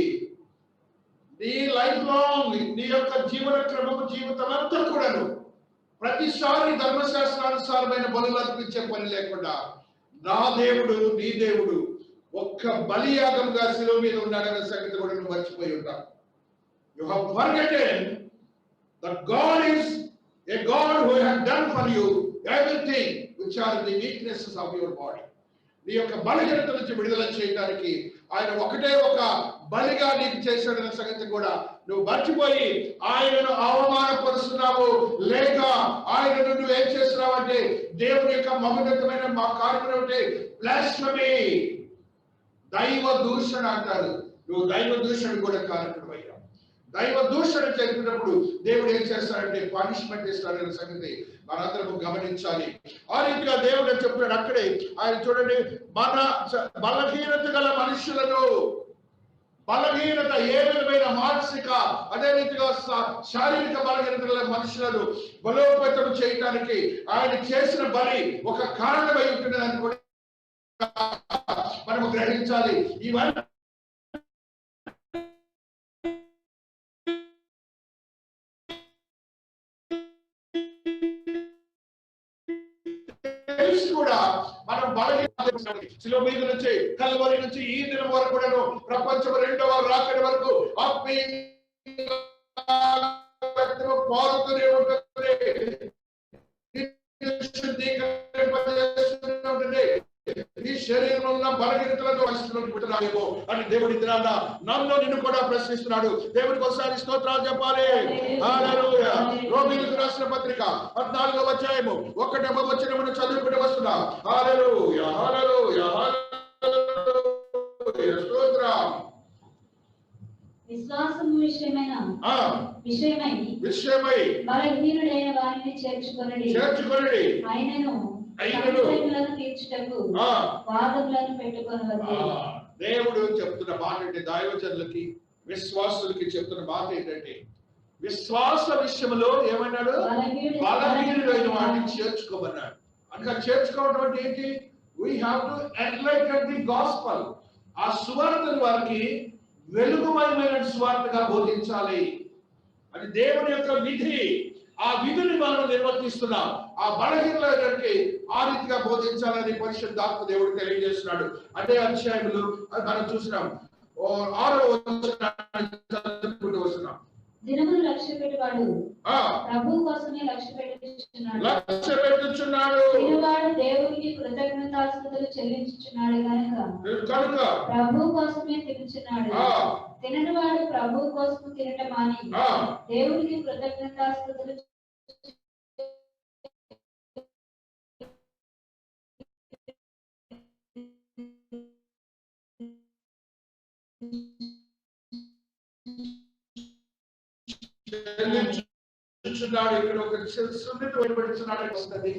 నీ లైఫ్ లాంగ్ నీ యొక్క జీవన క్రమము జీవితం అంతా కూడాను ప్రతిసారి ధర్మశాస్త్రానుసారమైన బలులు అర్పించే పని లేకుండా నా దేవుడు నీ దేవుడు ఒక్క బలియాగంగా శిలువ మీద ఉన్నాడనే సంగతి కూడా నువ్వు మర్చిపోయి ఉంటావు. You have forgotten that God is a God who has done for you everything which are the weaknesses of your body. నీ యొక్క బలహీనత నుంచి విడుదల చేయడానికి ఆయన ఒకటే ఒక బలిగా నీకు చేశాడనే సంగతి కూడా నువ్వు మర్చిపోయి ఆయనను అవమానపరుస్తున్నావు, లేక ఆయనను నువ్వు ఏం చేస్తున్నావు అంటే దేవుని యొక్క మహోన్నతమైన మా కార్యక్రమం అంటే బ్లాస్ఫమీ, దైవ దూషణ అంటారు. నువ్వు దైవ దూషణ కూడా కార్యక్రమం అయ్యావు. దైవ దూషణ చేసినప్పుడు దేవుడు ఏం చేస్తాడంటే పనిష్మెంట్ ఇస్తాడనే సంగతి మనందరం గమనించాలి. ఆ రీతిగా దేవుడు చెప్పాడు అక్కడే. ఆయన చూడండి, మన బలహీనత గల మనుషులను, బలహీనత ఏ విధమైన మానసిక అదే రీతిగా శారీరక బలహీనత గల మనుషులను బలోపేతం చేయడానికి ఆయన చేసిన బలి ఒక కారణమై ఉంటుందని కూడా మనము గ్రహించాలి. ఇవన్నీ కూడా మనం బలహీన శిలువ మీద నుంచి కల్వరి నుంచి ఈ దినం వరకు కూడా ప్రపంచం రెండవ రాకడి వరకు పారుతూనే ఉంటుంది. నీ శరీరంలో ఉన్న బలహీనతలతో పరిస్థితుల్లో అని దేవుడి దినాన నన్ను నిన్ను కూడా ప్రశ్నిస్తున్నాడు. దేవుడికి ఒకసారి స్తోత్రాలు చెప్పాలి. హల్లెలూయా. రోమీయులకు రాసిన పత్రిక 14వ అధ్యాయము 1వ వచనమును చదువుకుంటూ వస్తున్నా. హల్లెలూయా, హల్లెలూయా, హల్లెలూయా, స్తోత్రం. విశ్వాసము విషయమై బలహీనుడైన వారిని చేర్చుకొనుడి. ఆయనను దేవుడు చెప్తున్న మాట ఏంటి? దైవజనులకి విశ్వాసులకి చెప్తున్న మాట ఏంటంటే విశ్వాస విషయంలో ఏమన్నాడు? బలహీనుడైన వారిని చేర్చుకోమన్నాడు. అందుకని చేర్చుకోవడం అంటే ఏంటి? We have to enlighten the gospel. ఆ సువార్తను వారికి వెలుగుమయమైన సువార్తగా బోధించాలి. అది దేవుని యొక్క విధి. ఆ విధిని మనం నిర్వర్తిస్తున్నాం. ఆ బలహీనలకి ఆ రీతిగా బోధించాలని పరిశుద్ధాత్మ దేవుడు తెలియజేస్తున్నాడు. అదే అధ్యాయంలో మనం చూసినాం. 6వ వస్తున్నాం. దినమును లక్ష్య పెట్టువాడు ప్రభు కోసమే లక్ష్య పెట్టుచున్నాడు. తినువాడు దేవునికి కృతజ్ఞతాస్తుతులు చెల్లించుచున్నాడు కనుక ప్రభు కోసమే తినుచున్నాడు. తిననివాడు ప్రభు కోసం తినటం మాని దేవునికి కృతజ్ఞతాస్తుతులు ఇక్కడ ఒక సున్నిత వెలువడుచున్నాడు వస్తుంది.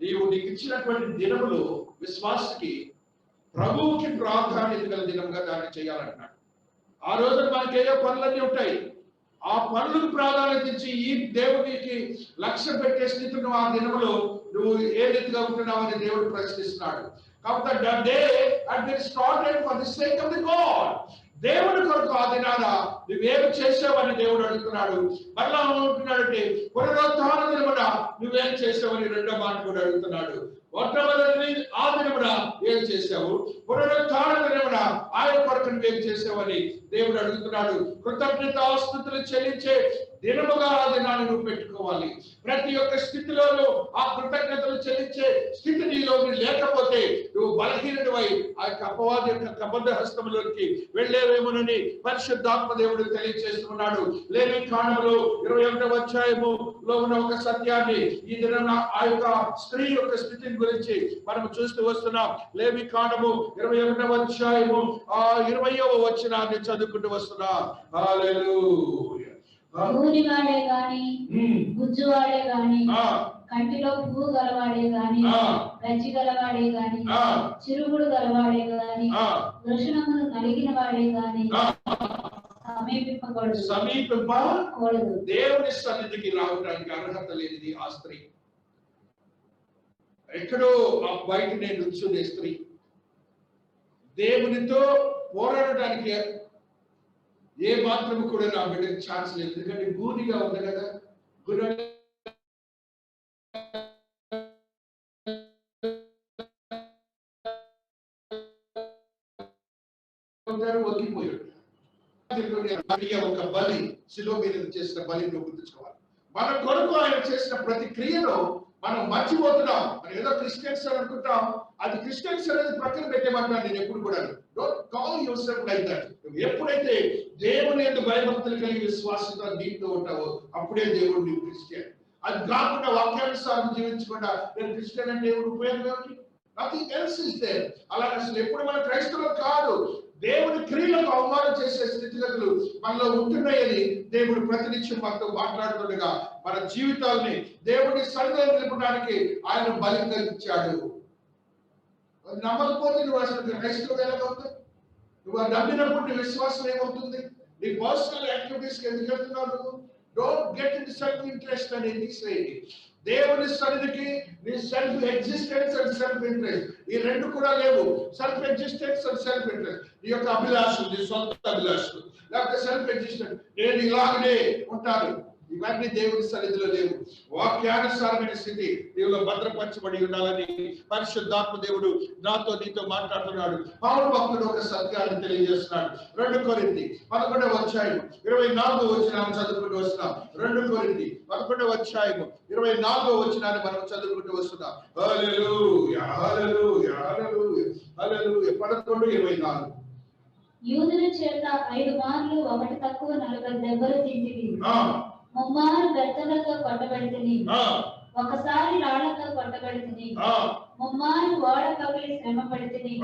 నీవు నీకు ఇచ్చినటువంటి దినములు విశ్వాసకి ప్రభువుకి ప్రాధాన్యత గల దినంగా దాన్ని చేయాలంటున్నాడు. ఆ రోజున మనకి ఏదో పనులన్నీ ఉంటాయి. ఆ పనులకు ప్రాధాన్యత ఇచ్చి ఈ దేవునికి లక్ష్యం పెట్టే స్థితిలో ఆ దినములో నువ్వు ఏ రీతిగా ఉంటున్నావు అని దేవుడు ప్రశ్నిస్తున్నాడు. కాబట్టి దేవుడి కొరకు ఆ దినాన నువ్వేమి చేసావని దేవుడు అడుగుతున్నాడు. మరలా ఏమంటున్నాడంటే పునరుత్థాన దినమున నువ్వేం చేసావని రెండో మాట కూడా అడుగుతున్నాడు. మొట్టమొదటి ఆ దినమున ఏం చేశావు, పునరుత్థాన దినమున ఆయన కొరకును ఏం చేసావని దేవుడు అడుగుతున్నాడు. కృతజ్ఞతాస్తుతులు చెల్లించే దినముగా ఆ దినాన్ని నువ్వు పెట్టుకోవాలి. ప్రతి ఒక్క స్థితిలోనూ ఆ కృతజ్ఞతలు చెల్లించే స్థితి నీలో లేకపోతే నువ్వు బలహీనుడివై ఆ యొక్క అపవాది యొక్క కబంధ హస్తంలోకి వెళ్ళేవేమోనని పరిశుద్ధాత్మ దేవుడు తెలియజేస్తున్నాడు. లేవి కాండములో 21వ అధ్యాయములో ఉన్న ఒక సత్యాన్ని ఈ దిన ఆ యొక్క స్త్రీ యొక్క స్థితిని గురించి మనం చూస్తూ వస్తున్నాం. లేవి కాండము 21వ అధ్యాయము 20వ వచనాన్ని చదువుకుంటూ వస్తున్నాం. హల్లెలూయా. ఊరివాడే గాని గుజ్జువాడే గాని కంటిలో పువ్వు గలవాడే గాని గజ్జి గలవాడే గాని చిరుగుడు గలవాడే గాని వృషణమును నలిగిన వాడే గాని సమీపింపకూడదు. దేవుని సన్నిధికి రావడానికి అర్హత లేనిది ఆ స్త్రీ. ఎక్కడో ఆ బయట నేను నుంచునే స్త్రీ దేవునితో పోరాడడానికి ఏ మాత్రము కూడా నా బిడ్డకి ఛాన్స్ లేదు. ఎందుకంటే గూనిగా ఉంది కదా, ఒగ్గిపోయాడు. ఒక బలి, శిలువ మీద చేసిన బలి నువ్వు గుర్తుంచుకోవాలి. మన కొరకు ఆయన చేసిన ప్రతి క్రియను మనం మర్చిపోతున్నాం. మనం ఏదో క్రిస్టియన్స్ అని అనుకుంటాం. అది క్రిస్టియన్స్ అనేది ప్రక్కన పెట్టేమంటాను నేను ఎప్పుడు కూడా. Don't call your self like that. నువ్వు ఎప్పుడైతే దేవుని యందు భయభక్తులు కలిగి విశ్వాసంతో నీటితో ఉంటావో అప్పుడే దేవుడు నీవు క్రిస్టియన్. అది కాకుండా వాక్యానుసారం జీవించకుండా నేను క్రిస్టియన్ అంటే ఉపయోగం ఏమిటి? Nothing else is there. అలా అసలు ఎప్పుడు మన క్రైస్తవులు కాదు, దేవుని క్రియలకు అవమానం చేసే స్థితిగతులు మనలో ఉంటున్నాయని దేవుడు ప్రతినిత్యం మనతో మాట్లాడుతుండగా మన జీవితాల్ని దేవుడి సన్నిధిలో నిలపడానికి ఆయన బలిగా ఇచ్చాడు. నమ్మకపోతే నువ్వు అసలు క్రైస్తవుడు ఎలా అవుతావు? నువ్వు నమ్మినప్పుడు నీ విశ్వాసం ఏమవుతుంది? నీ పర్సనల్ యాక్టివిటీస్కి ఎందుకు వెళ్తున్నావు నువ్వు? Don't get in self interest అని తీసేయండి. దేవుని సన్నిధికి నీ self existence and self interest ఈ రెండు కూడా లేవు. Self existence and self interest, నీ యొక్క అభిలాషలు, నీ సొంత అభిలాషలు, లేకపోతే సెల్ఫ్ ఎగ్జిస్టెన్స్, నేను ఇలాగనే ఉంటాను, ఇవన్నీ దేవుని సన్నిధిలో లేవు. వాక్యానుసారమైన స్థితి దేవులో భద్రపరచబడి ఉండాలని పరిశుద్ధాత్మ దేవుడు నాతో నీతో మాట్లాడుతున్నాడు. పౌలు భక్తుడు ఒక సత్యాన్ని తెలియజేస్తున్నాడు. 2 కొరింథీ 11వ అధ్యాయం 24వ వచనాన్ని చదువుకుంటూ వస్తున్నాం. 2 కొరింథీ 11వ అధ్యాయం 24వ వచనాన్ని మనం చదువుకుంటూ వస్తున్నాం. హల్లెలూయా హల్లెలూయా హల్లెలూయా హల్లెలూయా. 11:24. యూదుల చేత 5 మార్లు ఒకటి తక్కువ 40 దెబ్బలు తింటివి. 3 మార్లు బెత్తలతో కొట్టబడితిని. ఒకసారి రాళ్లతో కొట్టబడితిని. 3 మార్లు ఓడ పగలి శ్రమ పడితిని.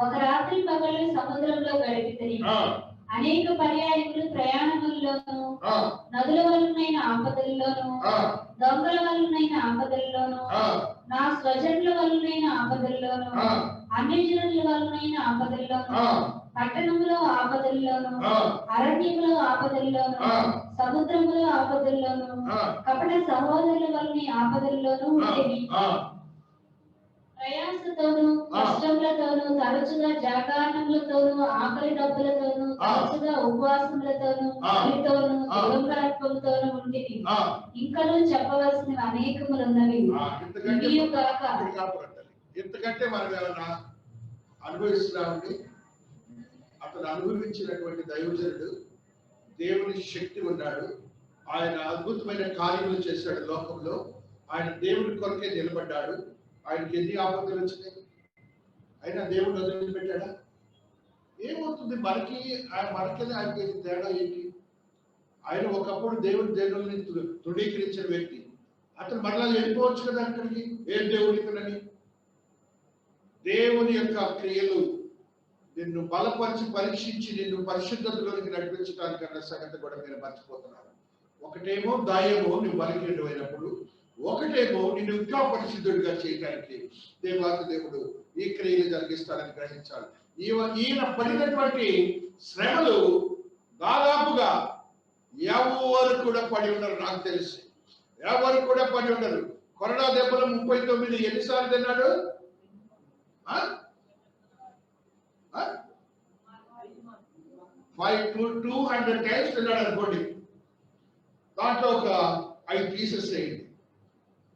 ఒక రాత్రి పగలు సముద్రంలో గడిపితిని. అనేక పర్యాయములు ప్రయాణముల్లోను, నదుల వలనైన ఆపదల్లోను, దొంగల వలనైన ఆపదల్లోను, నా స్వజనుల వలనైన ఆపదల్లోను, అన్ని జనుల వలనైన ఆపదల్లోను, పట్టణములో ఆపదల్లోను, అరణ్యములో ఆపదల్లోను, సముద్రములో ఆపదల్లోను, కపట సహోదరుల వలన ఆపదల్లోను ఉండేవి. ప్రయాసతోను కష్టములతోను, తరచుగా జాగరణములతోను, ఆకలి డబ్బులతోను, తరచుగా ఉపవాసములతోను, బలితోను, దివ్యప్రాత్మలతోను ఉండేవి. ఇంకనూ చెప్పవలసిన అనేకములున్నవి. ఎందుకంటే మనం ఏమన్నా అనుభవిస్తున్నామండి. అతను అనుభవించినటువంటి దైవజనుడు, దేవుని శక్తి ఉన్నాడు. ఆయన అద్భుతమైన కార్యములు చేశాడు లోకంలో. ఆయన దేవుని కొరకే నిలబడ్డాడు. ఆయనకి ఎన్ని ఆపదలు వచ్చినాయి, అయినా దేవుడు వదిలిపెట్టాడా? ఏమవుతుంది మనకి? ఆయనకి తేడా ఏంటి? ఆయన ఒకప్పుడు దేవుని దేవుని తృణీకరించిన వ్యక్తి. అతను మరలా వెళ్ళిపోవచ్చు కదా అక్కడికి. ఏం దేవుడికనని? దేవుని యొక్క క్రియలు నిన్ను బలపరిచి పరీక్షించి నిన్ను పరిశుద్ధతలోనికి నడిపించడానికి అన్న సంగతి కూడా మీరు మర్చిపోతున్నారు. ఒకటేమో దాయమో నువ్వు బలహీనుడు అయినప్పుడు, ఒకటేమో నిన్ను ఇంకా పరిశుద్ధుడిగా చేయడానికి దేవాతి దేవుడు ఈ క్రియలు జరిగిస్తాడని గ్రహించాలి. ఈయన పడినటువంటి శ్రమలు దాదాపుగా ఎవరు కూడా పడి ఉండరు. నాకు తెలిసి ఎవరు కూడా పడి ఉండరు. కరోనా దెబ్బలు 39 ఎన్నిసార్లు తిన్నాడు? 200 టైమ్స్ తిన్నాడు అనుకోండి. దాంట్లో ఒక 5 పీసెస్ వేయండి.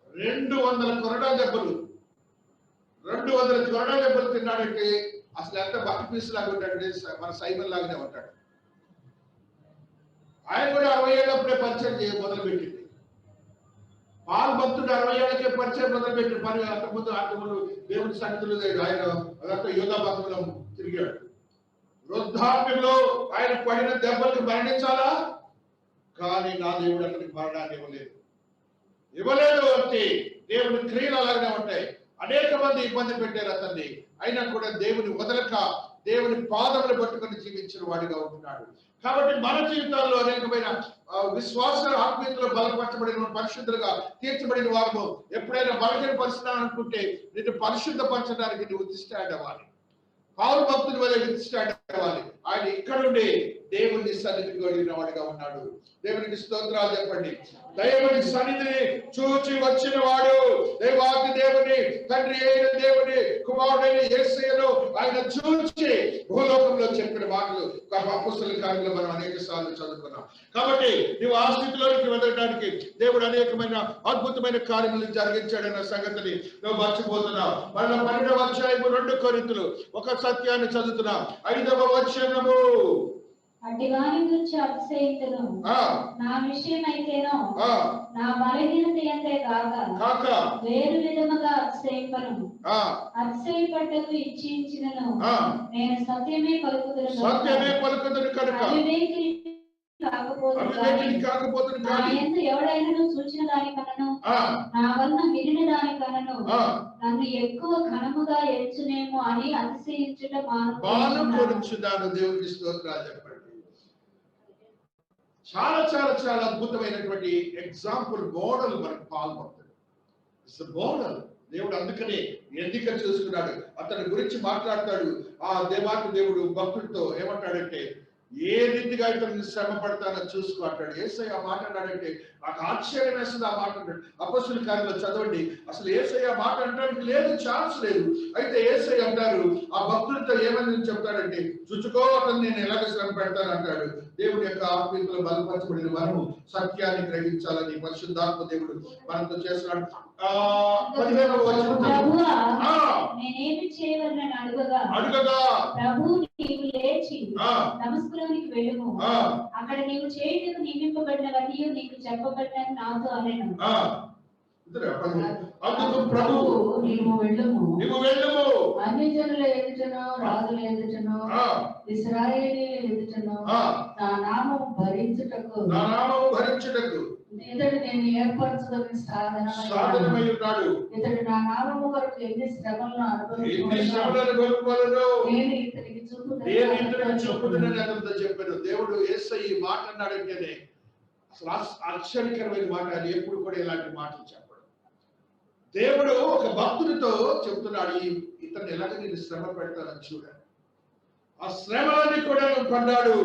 200 కరోనా దెబ్బలు 200 కొరడా దెబ్బలు తిన్నాడంటే అసలు ఎంత బక్ పీస్ లాగా ఉంటాడంటే మన సైబర్ లాగానే ఉంటాడు. ఆయన కూడా 60 ఏళ్ళప్పుడే పరిచయం చేయ మొదలుపెట్టింది. పాల్ భక్తుడు 60 ఏళ్ళకే పరిచయం మొదలుపెట్టిన పని అంతకుముందు దేవుని సన్నిధిలో ఆయన అదంతా యోధా భక్తులు తిరిగాడు. వృద్ధాప్యంలో ఆయన పడిన దెబ్బలకు మరణించాలా, కానీ నా దేవుడు అతనికి మరణాన్ని ఇవ్వలేదు అంటే దేవుని క్రియలు అలాగే ఉంటాయి. అనేక మంది ఇబ్బంది పెట్టారు అతన్ని, అయినా కూడా దేవుని వదలక దేవుని పాదములు పట్టుకొని జీవించిన వాడిగా ఉంటున్నాడు. కాబట్టి మన జీవితాల్లో అనేకమైన విశ్వాస ఆత్మీయతలో బలపరచబడిన పరిశుద్ధులుగా తీర్చబడిన వారు ఎప్పుడైనా బలహీన పరిస్థితి నిన్ను పరిశుద్ధపరచడానికి నువ్వు స్టాండ్ అవ్వాలి. పౌలు భక్తుని వల్ల స్టాండ్ అవ్వాలి. ఆయన ఇక్కడ నుండి దేవుని సన్నిధికి వెళ్ళిన వాడిగా ఉన్నాడు. దేవునికి స్తోత్రాలు చెప్పండి. దేవుని సన్నిధిని చూచి వచ్చిన వాడు, దేవాది దేవుని తండ్రి అయిన దేవుని కుమారుడైన యేసయ్యను ఆయన చూచి భూలోకంలో చెప్పిన మాటలు అపొస్తలుల కార్యాల్లో మనం అనేక సార్లు చదువుకున్నాం. కాబట్టి నువ్వు ఆ స్థితిలోనికి వెళ్ళడానికి దేవుడు అనేకమైన అద్భుతమైన కార్యములు జరిగించాడన్న సంగతిని నువ్వు మర్చిపోతున్నావు. మన 12వ అధ్యాయము 2 కొరింథీయులు ఒక సత్యాన్ని చదువుతున్నాం. 5వ వచనము. అట్టివాని గురించి అతిశయించును, నా విషయమైతేనో నా బలహీనత ఎంతే కాక వేరు విధముగా అతిశయింపను. అతిశయపడ్డకు ఇచ్చించినను నేను సత్యమే పలుకుదును కనుక అవివేకి కాకపోతే నా యందు ఎవడైనా చూచిన దానికన్నను నా వలన వినిన దానికన్నను నన్ను ఎక్కువ ఘనముగా ఎంచునేమో అని అతిశయించుట మానుకొనుచున్నాను. దేవునికి స్తోత్రాలు చెప్పండి. చాలా చాలా చాలా అద్భుతమైనటువంటి ఎగ్జాంపుల్ మోడల్ మనకు పాల్పడుతుంది. It's model. దేవుడు అందుకనే ఎన్నిక చేసుకున్నాడు. అతని గురించి మాట్లాడతాడు. ఆ దేవాతి దేవుడు భక్తుడితో ఏమంటాడంటే, ఏ రీతిగా ఇతను శ్రమ పడతానో చూసుకో అంటాడు. యేసయ్య మాట అన్నాడంటే నాకు ఆశ్చర్యం వేస్తుంది. ఆ మాట అంటాడు. అపొస్తలుల కార్యాల్లో చదవండి. అసలు యేసయ్య మాట అనడానికి లేదు, ఛాన్స్ లేదు. అయితే యేసయ్య అంటారు ఆ భక్తుడితో ఏమని చెప్తాడంటే, చుచ్చుకో అతను నేను ఎలాగ శ్రమ పెడతాను అంటాడు. దేవుడి యొక్క ఆత్మీయతలో బలపరచబడిన మనము సత్యాన్ని గ్రహించాలని పరిశుద్ధాత్మ దేవుడు మనతో చేస్తున్నాడు. 15వ వచనం. నేనేమి చేయవలనని అడుగగా ప్రభువు నీవు లేచి దమస్కులోనికి వెళ్ళుము, అక్కడ నీవు చేయుటకు నియమింపబడినవన్నీ నీకు చెప్పబడినని నాతో అనెను. అందుకు ప్రభువు నీవు వెళ్ళుము, అన్యజనుల ఎదుటను రాజుల ఎదుటను ఇశ్రాయేలీయుల ఎదుటను నా నామము భరించుటకు ఇతడు నేను ఏర్పరచుకుని సాధనమై ఉన్నాడు. ఇతడు నా నామము కొరకు ఎన్ని శ్రమలను అనుభవించుకొనును నేను ఇతనికి చూపుదునని అతనితో చెప్పాను. దేవుడు యేసయ్య ఈ మాట అన్నాడంటేనే అసలు ఆశ్చర్యకరమైన మాట. అది ఎప్పుడు కూడా ఇలాంటి మాటలు చెప్పడు. దేవుడు ఒక భక్తుడితో చెప్తున్నాడు, ఇతను ఎలాగ నేను శ్రమ పెడతానని చూడాలి. ఆ శ్రమలన్నీ కూడా పడ్డాడు.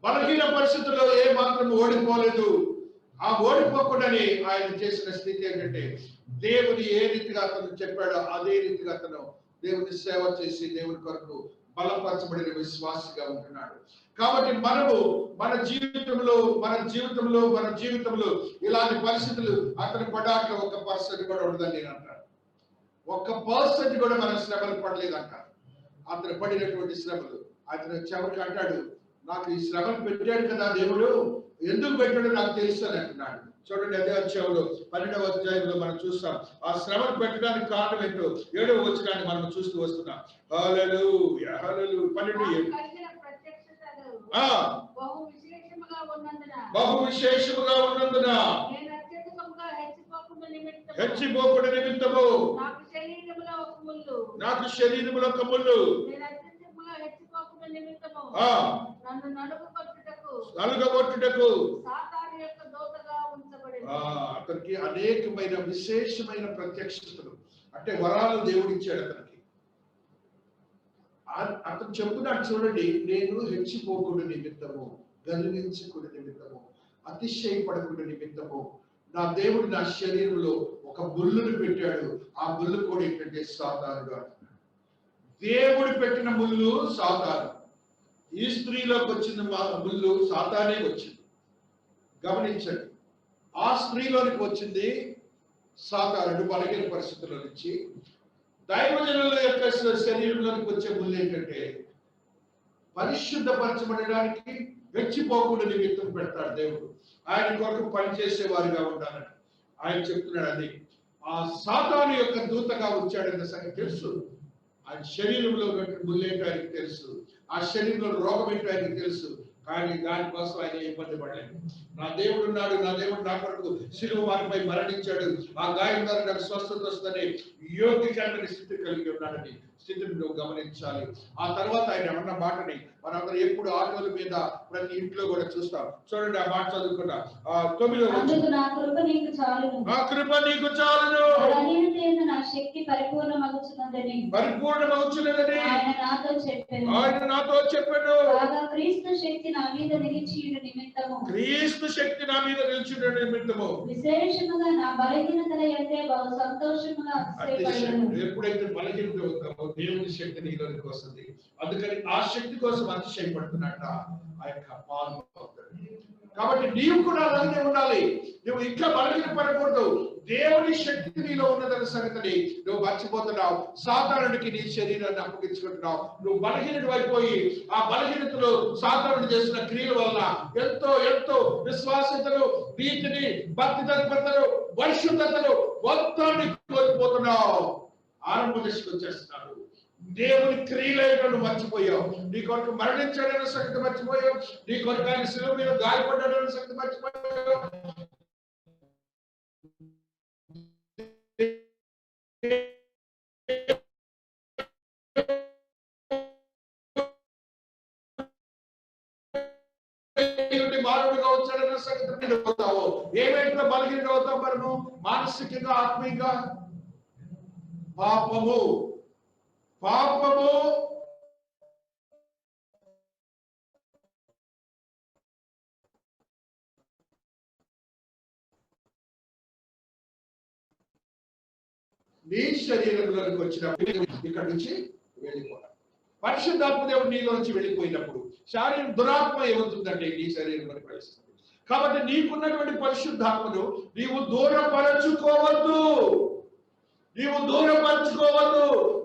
బలహీన పరిస్థితుల్లో ఏ మాత్రం ఓడిపోలేదు. ఆ ఓడిపోకుండానే ఆయన చేసిన స్థితి ఏంటంటే, దేవుని ఏ రీతిగా అతను చెప్పాడో అదే రీతిగా అతను దేవుని సేవ చేసి దేవుని కొరకు బలపరచబడిన విశ్వాసిగా ఉంటున్నాడు. కాబట్టి మనము మన జీవితంలో ఇలాంటి పరిస్థితులు అతను పడాక 1% కూడా ఉండదని నేను అంటాను. 1% కూడా మన శ్రమలు పడలేదంటారు. అతను పడినటువంటి శ్రమలు అతను చివరికి అంటాడు, నాకు ఈ శ్రమలు పెట్టాడు కదా దేవుడు, ఎందుకు పెట్టాడో నాకు తెలుసు అని అంటున్నాడు. చూడండి, అదే అధ్యాయంలో 12వ అధ్యాయంలో మనం చూస్తాం. ఆ శ్రమను పెట్టడానికి కారణం ఏంటో 7వ వచనాన్ని మనం చూస్తూ వస్తున్నాం. హల్లెలూయా, హల్లెలూయా. 12 బహు విశేషముగా ఉన్నందున హెచ్చిపోకుండా నిమిత్తము నాకు శరీరములో ఒక ముళ్ళు నలుగగొట్టుటకు అతనికి అనేకమైన విశేషమైన ప్రత్యక్షతలు అంటే వరాలు దేవుడిచ్చాడు అతనికి. అతను చెప్తున్నాడు, చూడండి, నేను హెచ్చిపోకుండా నిమిత్తము, గర్వించకుండా నిమిత్తము, అతిశయపడకుండా నిమిత్తము నా దేవుడు నా శరీరంలో ఒక ముళ్ళును పెట్టాడు. ఆ ముళ్ళు కూడా ఏంటంటే సాతానుడు అంటున్నాడు. దేవుడు పెట్టిన ముళ్ళు సాతాను. ఈ స్త్రీలోకి వచ్చిన ముళ్ళు సాతానే వచ్చింది. గమనించండి, ఆ స్త్రీలోనికి వచ్చింది సాతానుడు బలహీన పరిస్థితుల్లో నుంచి. దైవజనుల యొక్క శరీరంలోకి వచ్చే ముళ్ళు ఏంటంటే పరిశుద్ధపరచబడడానికి వెచ్చిపోకుండా నిమిత్తం పెడతాడు దేవుడు. ఆయన కొరకు పనిచేసే వారిగా ఉండాలని ఆయన చెప్తున్నాడు. అది ఆ సాతాను యొక్క దూతగా వచ్చాడన్న సంగతి తెలుసు. ఆయన శరీరంలో ముళ్ళేంటో ఆయనకు తెలుసు, ఆ శరీరంలో రోగం ఏంటో ఆయనకు తెలుసు. కానీ దానికోసం ఆయన ఇబ్బంది పడలేదు. నా దేవుడు ఉన్నాడు, నా దేవుడు నా కొరకు శిలువ వారిపై మరణించాడు, ఆ గాయం ద్వారా నాకు స్వస్థత వస్తుందని యోగ్యకరమైన స్థితి కలిగి ఉన్నాడని స్థితిని నువ్వు గమనించాలి. ఆ తర్వాత ఆయన అన్న మాటని మనందరం ఎప్పుడు ఆటోల మీద ప్రతి ఇంట్లో కూడా చూస్తాం. చూడండి ఆ మాట చదువుకున్నా 9వ వచనం. నా కృప నీకు చాలును, నా కృప నీకు చాలును, నా శక్తి పరిపూర్ణమగుచున్నదని ఆయన నాతో చెప్పాడు. క్రీస్తు శక్తి నా మీద నిలిచియుట నిమిత్తము, క్రీస్తు శక్తి నా మీద నిలిచియుట నిమిత్తము విశేషముగా నా బలహీనతల యందే బహు సంతోషముగా అతిశయపడెదను. ఎప్పుడైతే బలహీనత అవుతామో దేవుని శక్తి నీలోనికి వస్తుంది. అందుకని ఆ శక్తి కోసం అతిశయపడుతున్నట్ట ఆ యొక్క పాలు అవుతాడు. కాబట్టి నీవు కూడా అలాగే ఉండాలి. నువ్వు ఇంకా బలహీన పడకూడదు. దేవుని శక్తి నీలో ఉన్నదన్న సంగతిని నువ్వు మర్చిపోతున్నావు. సాతానుడికి నీ శరీరాన్ని అప్పగించుకుంటున్నావు. నువ్వు బలహీనుడు అయిపోయి ఆ బలహీనతలో సాతానుడు చేసిన క్రియల వల్ల ఎంతో ఎంతో విశ్వాసతను, నీతిని, భక్తి తత్పరతను, పరిశుద్ధతను మొత్తాన్ని కోల్పోతున్నావు. ఆరంభ దశకు వచ్చేస్తున్నాడు. దేవుని క్రియలను మర్చిపోయావు. నీ కొరకు మరణించాడన్న సంగతి మర్చిపోయావు. నీ కొరకు ఆయన శిలువ మీద గాయపడ్డాడన్న సంగతి మర్చిపోయావు. మానవుడిగా వచ్చాడన్న సంగతి మీద పోతావు. ఏమైనా బలహీనంగా అవుతావు మనము, మానసికంగా, ఆత్మీయంగా. పాపము పాపము నీ శరీరంలోకి వచ్చినప్పుడు ఇక్కడ నుంచి వెళ్ళిపోవాలి. పరిశుద్ధాత్మ దేవుడు నీలో నుంచి వెళ్ళిపోయినప్పుడు శారీరం దురాత్మ ఏమవుతుందంటే నీ శరీరంలోకి ప్రవేశిస్తుంది. కాబట్టి నీకున్నటువంటి పరిశుద్ధాత్మను నీవు దూరపరచుకోవద్దు.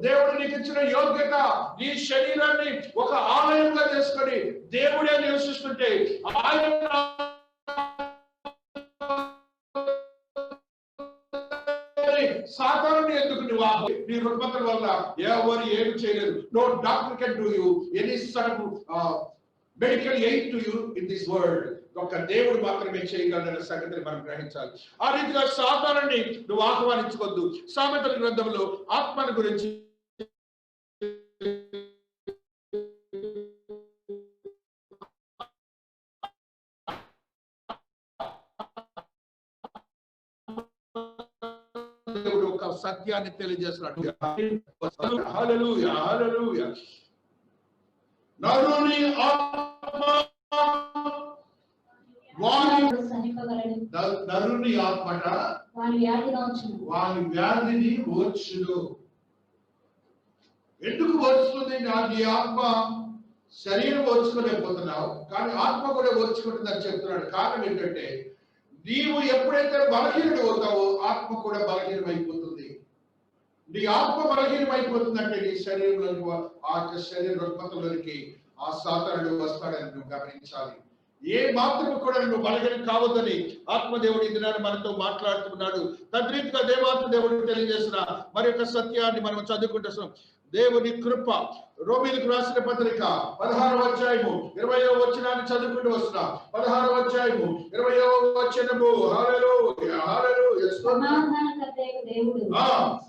దేవుడు నీకు ఇచ్చిన యోగ్యత, నీ శరీరాన్ని ఒక ఆలయంగా చేసుకొని దేవుడే నివసిస్తుంటే ఆయన సాధారణ ఎందుకు నువ్వు నీ రుగ్మతల వల్ల ఎవరు ఏమి చేయలేదు. No doctor can do you any sudden medical aid to you in this world. ఒక దేవుడు మాత్రమే చేయగలదన్న సంగతిని మనం గ్రహించాలి. ఆ రీతిగా సాతానుని నువ్వు ఆహ్వానించుకోవద్దు. సామెతల గ్రంథంలో ఆత్మను గురించి దేవుడు ఒక సత్యాన్ని తెలియజేస్తున్నాడు. హల్లెలూయా, హల్లెలూయా. నరుని ఆత్మ నరుని ఆత్మట వాని వ్యాధిని ఓర్చును. ఎందుకు ఓర్చుతుంది? నీ ఆత్మ శరీరం ఓర్చుకోలేకపోతున్నావు, కానీ ఆత్మ కూడా ఓర్చుకుంటుందని చెప్తున్నాడు. కారణం ఏంటంటే నీవు ఎప్పుడైతే బలహీనుడు అవుతావో ఆత్మ కూడా బలహీనం అయిపోతుంది. నీ ఆత్మ బలహీనం అయిపోతుందంటే నీ శరీరంలోకి, ఆ శరీర రుగ్మతలోనికి ఆ సాతానుడు వస్తాడని నువ్వు గమనించాలి. ఏ మాత్రం కూడా నువ్వు బలహీనం కావద్దని ఆత్మదేవుడు ఈ దినాన్ని మనతో మాట్లాడుతున్నాడు. తద్రీతిగా దేవాత్మ దేవుడు తెలియజేసిన మరి యొక్క సత్యాన్ని మనం చదువుకుంటున్నాం. దేవుని కృప. రోమీయులకు రాసిన పత్రిక 16వ అధ్యాయము 20వ వచనాన్ని చదువుకుంటూ వస్తున్నా. 16వ అధ్యాయము 20వ వచనము. హల్లెలూయా, హల్లెలూయా. సమాధానకర్తయగు దేవుడు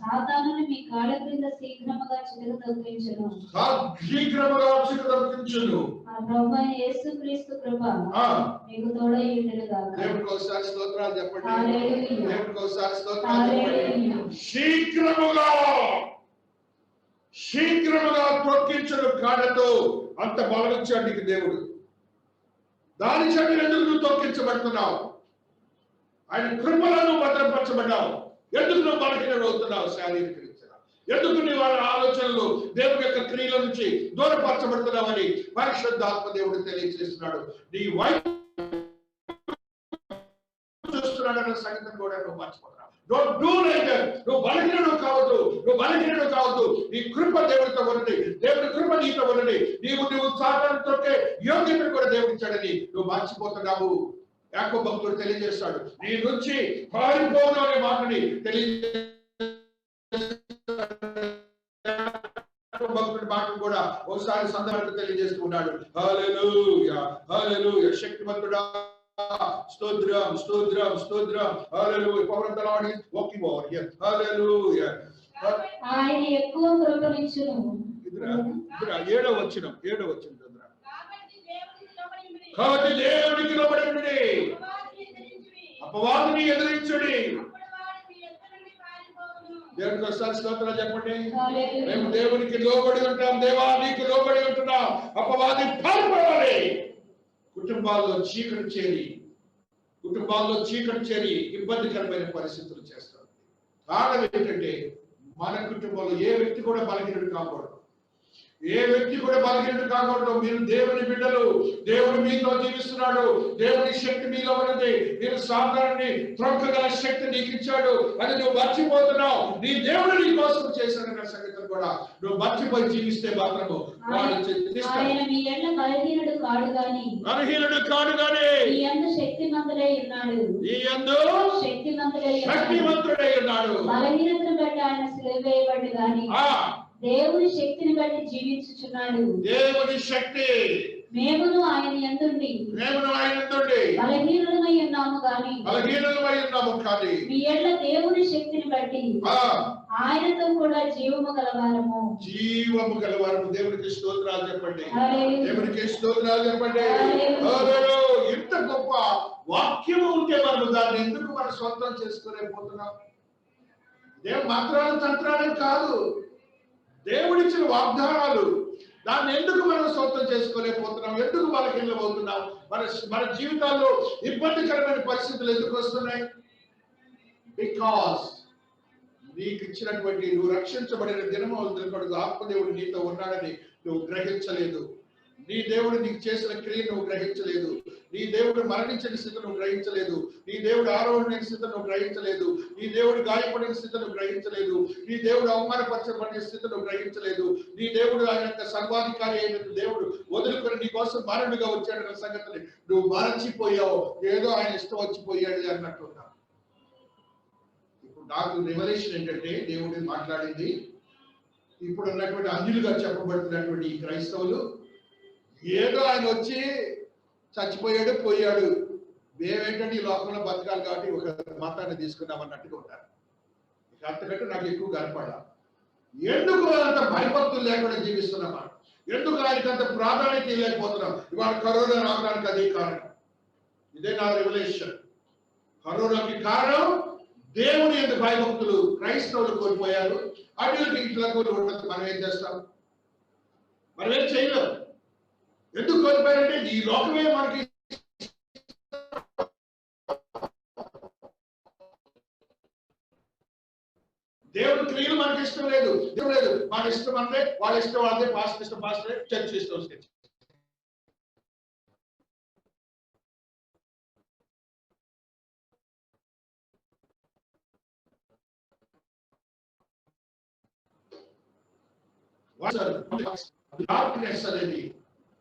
సాతానుని మీ కాళ్ళ క్రింద శీఘ్రముగా చితకదొక్కించును. ప్రభువైన యేసుక్రీస్తు కృప మీకు తోడై ఉండును గాక. దేవునికి ఒకసారి స్తోత్రాలు చెప్పండి. హల్లెలూయా. దేవునికి ఒకసారి స్తోత్రాలు చెప్పండి. శీఘ్రముగా తొక్కించడు కాడతో అంత బలమిచ్చాడు నీకు దేవుడు. దాని చెడు ఎందుకు నువ్వు తొక్కించబడుతున్నావు? ఆయన కృపలను భద్రపరచబడ్డావు. ఎందుకు నువ్వు బలహీనం అవుతున్నావు? శారీరక రీత్యా ఎందుకు నీ వాళ్ళ ఆలోచనలు దేవుని యొక్క క్రియల నుంచి దూరపరచబడుతున్నావని పరిశుద్ధాత్మ దేవుడు తెలియజేస్తున్నాడు. నీ వైపు చూస్తున్నాడన్న సంగతి కూడా నువ్వు మర్చిపోతున్నావు. Don't do like that. నువ్వు బలహీనుడు కావద్దు, నువ్వు బలహీనుడు కావద్దు. నీ కృప దేవుడితో ఉన్నది, దేవుడి కృప నీతో ఉన్నది. నువ్వు సాతానుతో యోగ్యతను కూడా దేవుడు ఇచ్చాడని నువ్వు మర్చిపోతున్నావు. యాకోబు భక్తుడు తెలియజేస్తాడు, నీ నుంచి పారిపోను అనే మాటని భక్తుడి మాటలు కూడా ఒకసారి సందర్భంగా తెలియజేస్తున్నాడు. హల్లెలూయా, హల్లెలూయా. శక్తిమంతుడా, స్తోత్రం, స్తోత్రం, స్తోత్రం. హల్లెలూయా. Power of the Lord is walking over here. హల్లెలూయా. ఆయన ఎక్కువ కృపనిచ్చును. ఏడో వచనం కాబట్టి దేవునికి లోబడి అపవాదిని ఎదిరించుడి. దేవునికి ఒకసారి స్తోత్రాలు చెప్పండి. మేము దేవునికి లోబడి ఉంటాం, దేవా నీకు లోబడి ఉంటున్నాం. అపవాది పారిపోవాలి. కుటుంబాల్లో చీకటి చేరి ఇబ్బందికరమైన పరిస్థితులు చేస్తారు. కారణం ఏంటంటే మన కుటుంబంలో ఏ వ్యక్తి కూడా బలహీనుడు కాకూడదు. మీరు దేవుని బిడ్డలు, దేవుడు మీతో జీవిస్తున్నాడు, దేవుని శక్తి మీలో ఉన్నది. మీరు సాతానుని త్రొక్కగల శక్తి నీకు ఇచ్చాడు, అది నువ్వు మర్చిపోతున్నావు. నీ దేవుడు నీ కోసం చేశాడన్న సంగతిని కూడా నువ్వు మర్చిపోయి జీవిస్తే మాత్రము ఆయన మీ యందు బలహీనుడు కాడు గాని మీ యందు శక్తిమంతుడై ఉన్నాడు. బలహీనతను బట్టి ఆయన సిలువ వేయబడి గాని దేవుని శక్తిని బట్టి జీవించుచున్నాడు. దేవుని శక్తి మేమును ఆయన యందుండి బలహీనులమై ఉన్నాము గాని మీ యందు దేవుని శక్తిని బట్టి ఆయనతో కూడా జీవము గలవారము. దేవునికి స్తోత్రాలు చెప్పండి. ఎంత గొప్ప వాక్యము ఉంటే మనం దాన్ని ఎందుకు మనం సొంతం చేసుకోలేకపోతున్నాం? దేవుడు మంత్రాలు తంత్రాలు కాదు, దేవుడిచ్చిన వాగ్దానాలు. దాన్ని ఎందుకు మనం సొంతం చేసుకోలేకపోతున్నాం? ఎందుకు బలహీనం అవుతున్నాం? మన జీవితాల్లో ఇబ్బందికరమైన పరిస్థితులు ఎందుకు వస్తున్నాయి? బికాస్ నీకు ఇచ్చినటువంటి, నువ్వు రక్షించబడిన దినము ఆత్మదేవుడు నీతో ఉన్నాడని నువ్వు గ్రహించలేదు. నీ దేవుడు నీకు చేసిన క్రియ నువ్వు గ్రహించలేదు. నీ దేవుడు మరణించిన స్థితి నువ్వు గ్రహించలేదు. నీ దేవుడు ఆరోహణ స్థితి నువ్వు గ్రహించలేదు. నీ దేవుడు గాయపడిన స్థితి నువ్వు గ్రహించలేదు. నీ దేవుడు అవమానపరచబడిన స్థితి నువ్వు గ్రహించలేదు. నీ దేవుడు ఆయన యొక్క సర్వాధికారి అయిన దేవుడు వదులుకొని నీ కోసం మానవుడిగా వచ్చాడన్న సంగతిని నువ్వు మరచిపోయావు. ఏదో ఆయన ఇష్టం వచ్చిపోయాడు అన్నట్టున్నా. ఇప్పుడు నాకు రెవల్యూషన్ ఏంటంటే, దేవుడు మాట్లాడింది ఇప్పుడు ఉన్నటువంటి అన్యులుగా చెప్పబడుతున్నటువంటి ఈ క్రైస్తవులు ఏదో ఆయన వచ్చి చచ్చిపోయాడు పోయాడు, మేమేంటంటే ఈ లోకంలో బతకాలి కాబట్టి ఒక మతాన్ని తీసుకున్నాం అన్నట్టుగా ఉంటారు. అంతకంటే నాకు ఎక్కువ కనపడాలి. ఎందుకు అంత భయభక్తులు లేకుండా జీవిస్తున్నామా? ఎందుకు ఆయనకి అంత ప్రాధాన్యత లేకపోతున్నాం? ఇవాళ కరోనా రావడానికి అదే కారణం. ఇదే నా రెవల్యూషన్. కరోనాకి కారణం దేవుని ఎందుకు భయభక్తులు క్రైస్తవులు కోల్పోయారు. అన్యులకి ఇంట్లో ఉండదు. మనం ఏం చేస్తాం? మనం ఏం చేయలేం. ఎందుకు కోల్పోయారంటే ఈ లోకమే మనకి దేవుడి క్రియలు మనకి ఇష్టం లేదు. మన ఇష్టం అంటే వాళ్ళ ఇష్టం వాళ్ళదే, పాస్టర్ ఇష్టం పాస్టరే, చర్చ్ ఇష్టం చర్చ్. డార్క్నెస్ అనేది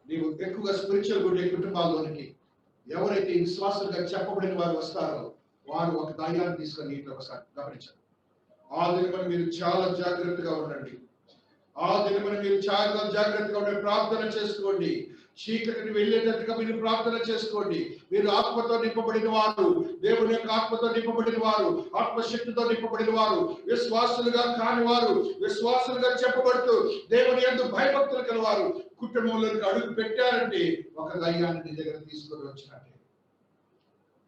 నీవు ఎక్కువగా స్పిరిచువల్ ఉండే కుటుంబాల్లోనికి ఎవరైతే విశ్వాసంగా చెప్పబడిన వారు వస్తారో వారు ఒక దయ్యాన్ని తీసుకొని నీటిలో ఒకసారి గమనించారు. ఆ దినమని మీరు చాలా జాగ్రత్తగా ఉండండి. జాగ్రత్తగా ఉండే ప్రార్థన చేసుకోండి. చీకటిని వెళ్ళేటట్టుగా మీరు ప్రార్థన చేసుకోండి. మీరు ఆత్మతో నింపబడిన వారు, దేవుని యొక్క ఆత్మతో నింపబడిన వారు, ఆత్మశక్తితో నింపబడిన వారు, విశ్వాసులుగా కాని వారు, విశ్వాసులుగా చెప్పబడుతూ దేవుని యందు భయభక్తులు కలవారు కుటుంబంలోకి అడుగు పెట్టారంటే ఒక దయ్యాన్ని నీ దగ్గర తీసుకొని వచ్చినట్టే.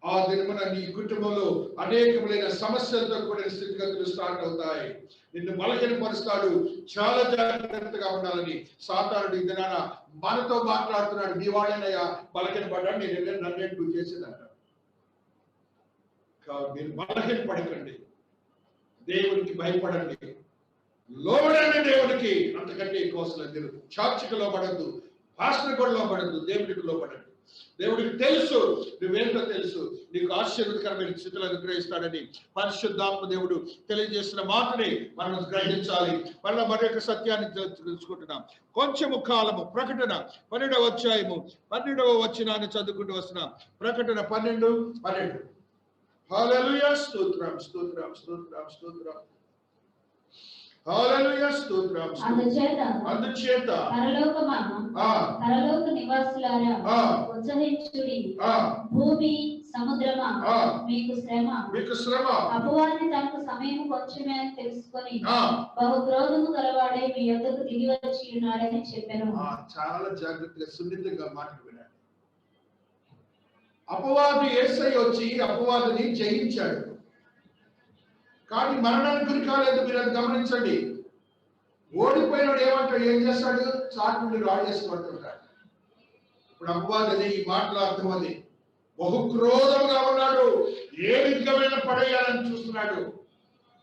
ఆ దినమున నీ కుటుంబంలో అనేకమైన సమస్యలతో కూడిన స్థితిగతులు స్టార్ట్ అవుతాయి. నిన్ను బలహీనపరుస్తాడు. చాలా జాగ్రత్తగా ఉండాలని సాతానుడు ఈ దినాన మనతో మాట్లాడుతున్నాడు. నీ వాడేనయ్యా బలహీనపడ్డాడు, నేను నన్ను గురి చేసేదంట. మీరు బలహీనపడకండి, దేవునికి భయపడండి, లోబడండి దేవునికి. అంతకంటే ఎక్కువ అసలు మీరు చర్చికి లోబడద్దు, పాస్టర్ కూడా లోబడద్దు, దేవునికి లోబడండి. దేవుడికి తెలుసు నువ్వేంటో తెలుసు, నీకు ఆశీర్వదకరమైన స్థితులు అనుగ్రహిస్తాడని పరిశుద్ధాత్మ దేవుడు తెలియజేసిన మాటని మనం గ్రహించాలి. మళ్ళీ మరి యొక్క సత్యాన్ని తెలుసుకుంటున్నాం. కొంచెము కాలము ప్రకటన 12వ అధ్యాయము 12వ వచనాన్ని చదువుకుంటూ వస్తున్నాం. ప్రకటన 12:12. హల్లెలూయా, స్తోత్రం స్తోత్రం స్తోత్రం స్తోత్రం. హల్లెలూయా, స్తోత్రం. అందుచేత పరలోక నివాసులారా ఉత్సహించుడి. భూమి సముద్రమా మీకు శ్రమ. అపవాది తనకు సమయం కొంచెమే అని తెలుసుకొని బహు క్రోధము గలవాడై మీ యొద్దకు దిగి వచ్చి ఉన్నాడని చెప్పాను. చాలా జాగ్రత్తగా సున్నితంగా మాటలు వినండి. అపవాది యేసయ్య వచ్చి అపవాదిని జయించాడు, కానీ మరణానికి గురి కాలేదు. మీరు అది గమనించండి. ఓడిపోయినాడు ఏమంటాడు, ఏం చేస్తాడు, చాటు నుండి రాడ్ చేసుకుంటుంటాడు. ఇప్పుడు అపవాది ఈ మాటలు అర్థం అది బహుక్రోధంగా ఉన్నాడు. ఏ రీతిగా పడేయాలని చూస్తున్నాడు,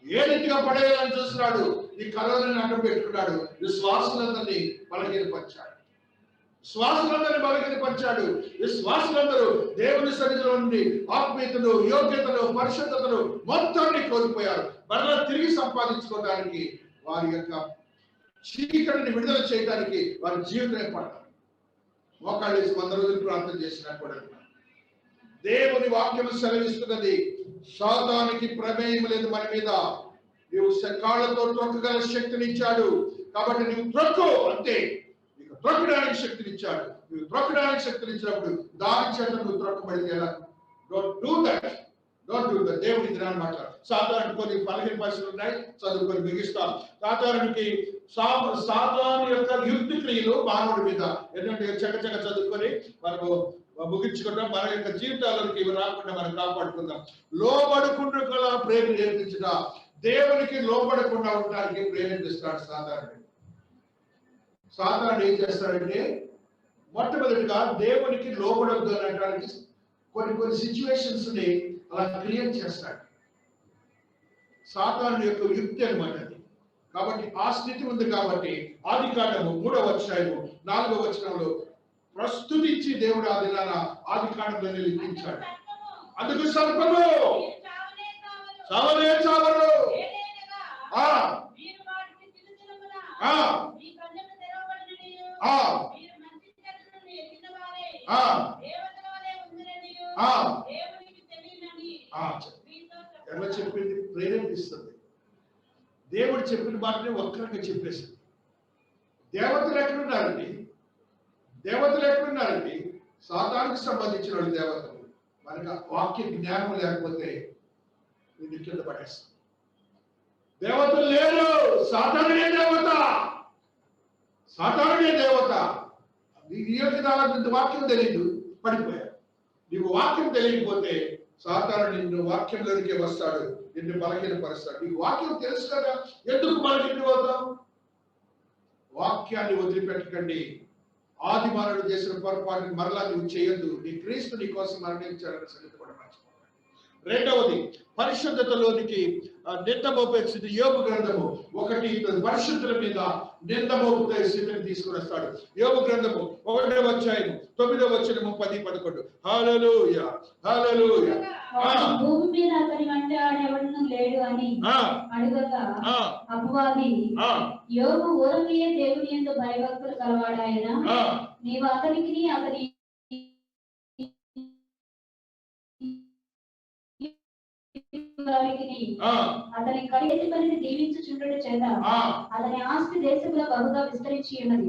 ఏ రీతిగా పడేయాలని చూస్తున్నాడు. ఈ కరోనాని అడ్డం పెట్టుకున్నాడు. విశ్వాసులందరినీ బలహీనపరిచాడు. విశ్వాసులందరూ దేవుని సన్నిధిలో నుండి ఆత్మీయతను, యోగ్యతను, పరిశుద్ధతను మొత్తాన్ని కోల్పోయారు. మరలా తిరిగి సంపాదించుకోవడానికి, వారి యొక్క చీకటిని విడుదల చేయడానికి వారి జీవితమే పడ్డారు. మోకాళ్ళు 100 రోజులు ప్రార్థన చేసినా కూడా దేవుని వాక్యం సెలవిస్తున్నది, సాతానికి ప్రమేయం లేదు మన మీద. నీవు కాళ్ళతో త్రొక్కగల శక్తిని ఇచ్చాడు, కాబట్టి నువ్వు త్రొక్కు అంతే. త్రొక్కడానికి శక్తినిచ్చాడు. నువ్వు త్రొక్కడానికి శక్తినిచ్చినప్పుడు దాని చేత నువ్వు త్రొక్కబడితే ఎలా? Don't do that. దేవుడి దినాన్ని మాట్లాడు. సాధారణ కొన్ని బలహీన పరిస్థితులు ఉన్నాయి, చదువుకొని బిగిస్తాం. సాధారణ యొక్క యుద్ధ క్రియలు మానవుడి మీద ఎందుకంటే చక్కచక్క చదువుకొని మనము ముగించుకుంటాం. మన యొక్క జీవితాలకి ఇవి రాకుండా మనం కాపాడుకుందాం. లోబడుకుండా ప్రేమ నేర్పించిన దేవునికి లోబడకుండా ఉండడానికి ప్రేరేపిస్తాడు సాధారణ. సాధారణ ఏం చేస్తాడంటే మొట్టమొదటిగా దేవునికి లోబడద్దు అనడానికి కొన్ని సిచ్యువేషన్స్ ని అలా క్రియేట్ చేస్తాడు. సాతాను యొక్క యుక్తి అనమాట అది. కాబట్టి ఆ స్థితి ఉంది. కాబట్టి ఆదికాండము 3వ అధ్యాయము 4వ వచనంలో ప్రస్తుతించి దేవుడు ఆ దినాన ఆదికాండంలోనే లిఖించాడు. అందుకు సర్పము చావనే చావరు. ఎవరు చెప్పింది ప్రేరేపిస్తుంది. దేవుడు చెప్పిన మాటని వక్రంగా చెప్పేసింది. దేవతలు ఎక్కడున్నారండి? సాతానికి సంబంధించిన వాళ్ళు దేవతలు. మనకు వాక్య జ్ఞానం లేకపోతే ఇది కింద పడేస్తాం. దేవతలు లేరు, సాతానుడే దేవత. నీకు వాక్యం తెలియదు, పడిపోయాడు. నీకు వాక్యం తెలియకపోతే సాతాను నిన్ను వాక్యంలోనికే వస్తాడు, నిన్ను బలహీనపరుస్తాడు. నీకు వాక్యం తెలుసు కదా, ఎందుకు బలహీనపోతావు? వాక్యాన్ని వదిలిపెట్టకండి. ఆది మానవుడు చేసిన పొరపాటుని మరలా నువ్వు చేయొద్దు. నీ క్రీస్తు నీ కోసం మరణించాలని సంగతి కూడా మర్చిపోవాలి. రెండవది, పరిశుద్ధతలోనికి నింద మోపే స్థితి. యోబు గ్రంథము 1 పరిశుద్ధుల మీద నింద మోపుతే స్థితిని తీసుకుని వస్తాడు. యోబు గ్రంథము 1వ అధ్యాయము 9వ వచనము 10-11. హల్లెలూయా, హల్లెలూయా. భూమి మీద అతని వంటి ఆడెవడను లేడు అని అడుగగా అపవాది, యోబు ఊరకే దేవుని యందు భయభక్తులు కలవాడాయన, నీవు అతనికి అతని అతని కడిగెత్తి పనిని దీవించుచుండుట చేత అతని ఆస్తి దేశంలో బహుగా విస్తరించి ఉన్నది.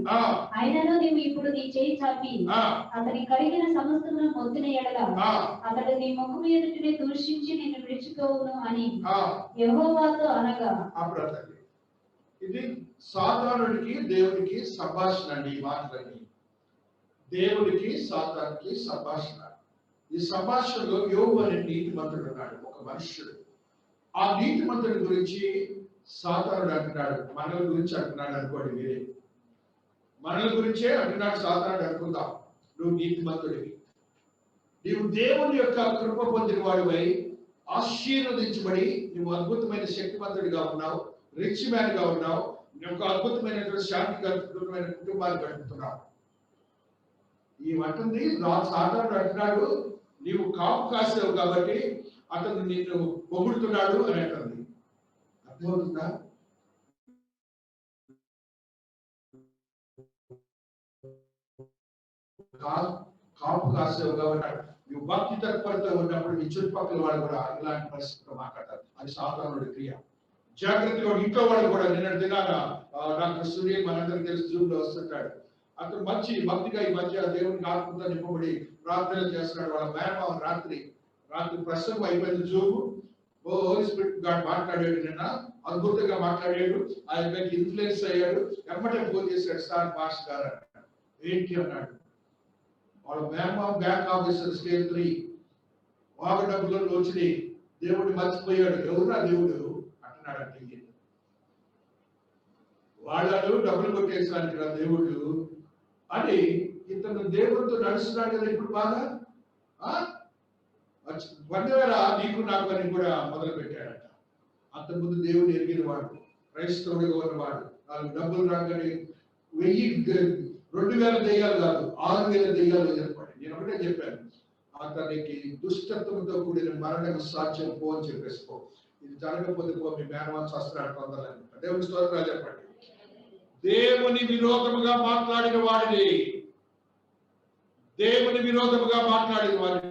అయినను నీవు ఇప్పుడు నీ చేయి చాపి అతని కడిగిన సమస్తమును మొత్తిన ఎడల అతడు నీ ముఖము ఎదుటిని దూషించి నిన్ను విడిచిపోవును అని యెహోవాతో అనగా. ఇది సాతానుడికి దేవునికి సంభాషణ అండి. ఈ మాటలన్నీ దేవునికి సాతానుడికి సంభాషణ. ఈ సంభాషణలో యోబు అనే నీతిమంతుడు ఉన్నాడు, ఒక మనుష్యుడు. ఆ నీతిమంతుడి గురించి సాతానుడు అంటున్నాడు. మనల గురించి అంటున్నాడు అనుకోండి. మీరే మనల గురించే అంటున్నాడు సాతానుడు అనుకుందాం. నువ్వు నీతిమంతుడివి, నీవు దేవుని యొక్క కృప పొందిన వాడివై ఆశీర్వదించబడి నువ్వు అద్భుతమైన శక్తివంతుడిగా ఉన్నావు, రిచ్ మ్యాన్ గా ఉన్నావు, నువ్వు ఒక అద్భుతమైనటువంటి శాంతికరమైన కుటుంబాన్ని గడుపుతున్నావు. ఈ వంటని సాతానుడు అంటున్నాడు, నీవు కాపు కాసావు కాబట్టి అతను నిన్ను పొగుడుతున్నాడు అని అంటుంది. అర్థమవుతుందా? కాపు కాసావు కాబట్టి నువ్వు భక్తి తత్పరతో ఉన్నప్పుడు నీ చుట్టుపక్కల వాళ్ళు కూడా ఇలాంటి పరిస్థితిలో మాట్లాడతారు. అది సాతానుడి క్రియ. జాగ్రత్తగా ఇంట్లో వాళ్ళు కూడా నిన్న దినాన డాక్టర్ సూర్య మనందరికి తెలిసి జూమ్ లో వస్తుంటాడు. అతను మంచి భక్తిగా ఈ మధ్య దేవునికి ఆత్మతో నింపబడి ప్రార్థన చేస్తున్నాడు. వాళ్ళ మేనమావ రాత్రి ప్రసంగం అయిపోయింది జూమ్. హోలీ స్పిరిట్ గాడ్ మాట్లాడాడు, నిన్న అద్భుతంగా మాట్లాడాడు. ఆయన ఇన్ఫ్లుయెన్స్ అయ్యాడు. ఎమ్మటే ఫోన్ చేశాడు, సార్ పాస్ గారు అన్నాడు. ఏంటి అన్నాడు. వాళ్ళ మేనమావ బ్యాంక్ ఆఫీసర్ స్కేల్ 3 వాగ డబ్బులో వచ్చినాయి, దేవుడిని మర్చిపోయాడు. ఎవరున్నా దేవుడు అంటున్నాడంటే, వాళ్ళు డబ్బులు కొట్టేసానికి రా దేవుళ్ళు అని ఇతను దేవుడితో నడుస్తున్నాడు కదా ఇప్పుడు బాగా. వందవేళ నీకు నాకు అని కూడా మొదలు పెట్టాడట. అంతకుముందు దేవుడు ఎరిగిన వాడు, క్రైస్తవుడిగా ఉన్నవాడు. వాళ్ళు డబ్బులు రాగానే 2000 దెయ్యాలు కాదు, 6000 దెయ్యాలు ఏర్పడి. నేను ఒకటే చెప్పాను, అతనికి దుష్టత్వంతో కూడిన మరణం సాధ్యం పో అని చెప్పేసుకో. ఇది జరగకపోతే పో, మీ మేనవాన్ శాస్త్రాలు పొందాలని. దేవుని స్తోత్రాలు చెప్పండి. దేవుని విరోధముగా మాట్లాడిన వాడిని, దేవుని విరోధముగా మాట్లాడిన వాడిని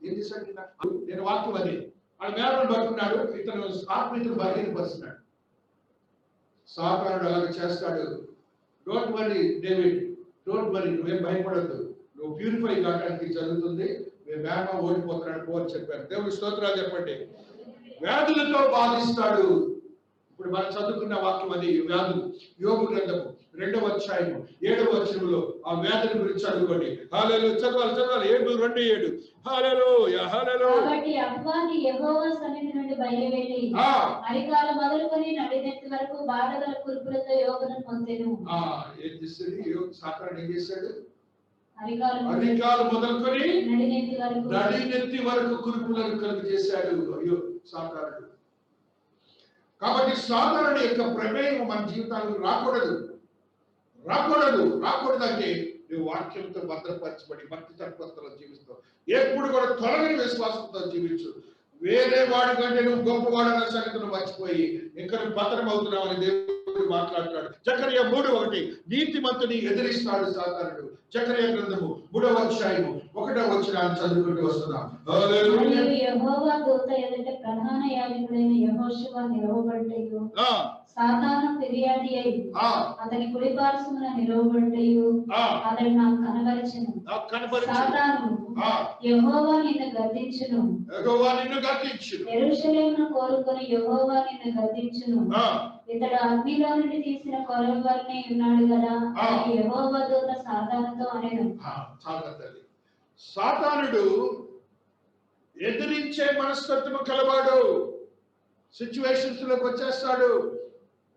ఏం చేశాడు? నేను వాక్యం అది వాళ్ళ మేనను పట్టుకున్నాడు. ఇతను ఆత్మీయతను బలహీనపరుస్తున్నాడు. సాతానుడు అలాగే చేస్తాడు. Don't worry David, don't worry, నువ్వేం భయపడద్దు, నువ్వు ప్యూరిఫై కావడానికి జరుగుతుంది, మేము మేమ ఓడిపోతున్నాడు పో అని చెప్పాను. దేవుడి స్తోత్రాలు చెప్పండి. వ్యాధులతో బాధిస్తాడు. ఇప్పుడు మనం చదువుకున్న వాక్యం అది వ్యాధులు. యోగు గ్రంథము 2వ అధ్యాయము 7వ వచనంలో ఆ వ్యాధుల గురించి చదువుకోండి. హల్లెలూయా. చదవాలి 7:2-7. హల్లెలూయా, హల్లెలూయా. కాబట్టి అపవాది యెహోవా సన్నిధి నుండి బయలువెళ్ళి అరికాలు మొదలుకొని నడినెత్తి వరకు బాధగల కురుపులతో యోగును పొందెను. ఏం చేస్తాడు సాతానుడు? ఏం చేశాడు? అరికాలు మొదలుకొని నడినెత్తి వరకు కురుపులను కలుగు చేశాడు. అయ్యో సాతానుడు. కాబట్టి సాతానుడి యొక్క ప్రమేయం మన జీవితాలకు రాకూడదంటే నువ్వు వాక్యంతో భద్రపరచబడి భక్తి తత్పరతలో జీవిస్తావు. ఎప్పుడు కూడా తొలగని విశ్వాసంతో జీవించు. వేరే వాడి కంటే నువ్వు గొప్పవాడన్న సంగతి నువ్వు మర్చిపోయి ఇంకా నువ్వు భద్రం అవుతున్నావు అని దేవుడు మాట్లాడుతున్నాడు. జకర్యా 3:1 నీతిమంతుని ఎదిరిస్తాడు సాతానుడు. జకర్యా గ్రంథము 3వ అధ్యాయము 1వ వచనాన్ని చదువుకుంటూ వస్తున్నాం. యెహోవా దూత ఎదుట ప్రధాన యాజకుడైన యెహోషువ నిలవబడ్డయు, సాతాను ఫిర్యాది అయి అతని కుడి పార్శ్వమున నిలవబడ్డయు అతడు నాకు కనబరచెను. సాతాను యెహోవా నిన్ను గద్దించును, యెరూషలేమును కోరుకొని యెహోవా నిన్ను గద్దించును, ఇతడు అగ్నిలో నుండి తీసిన కొరవలనే ఉన్నాడు కదా అని యెహోవా దూత సాతానుతో అనెను. సాతానుడు ఎదిరించే మనస్తత్వము కలవాడు. సిచ్యువేషన్స్ లోకి వచ్చేస్తాడు.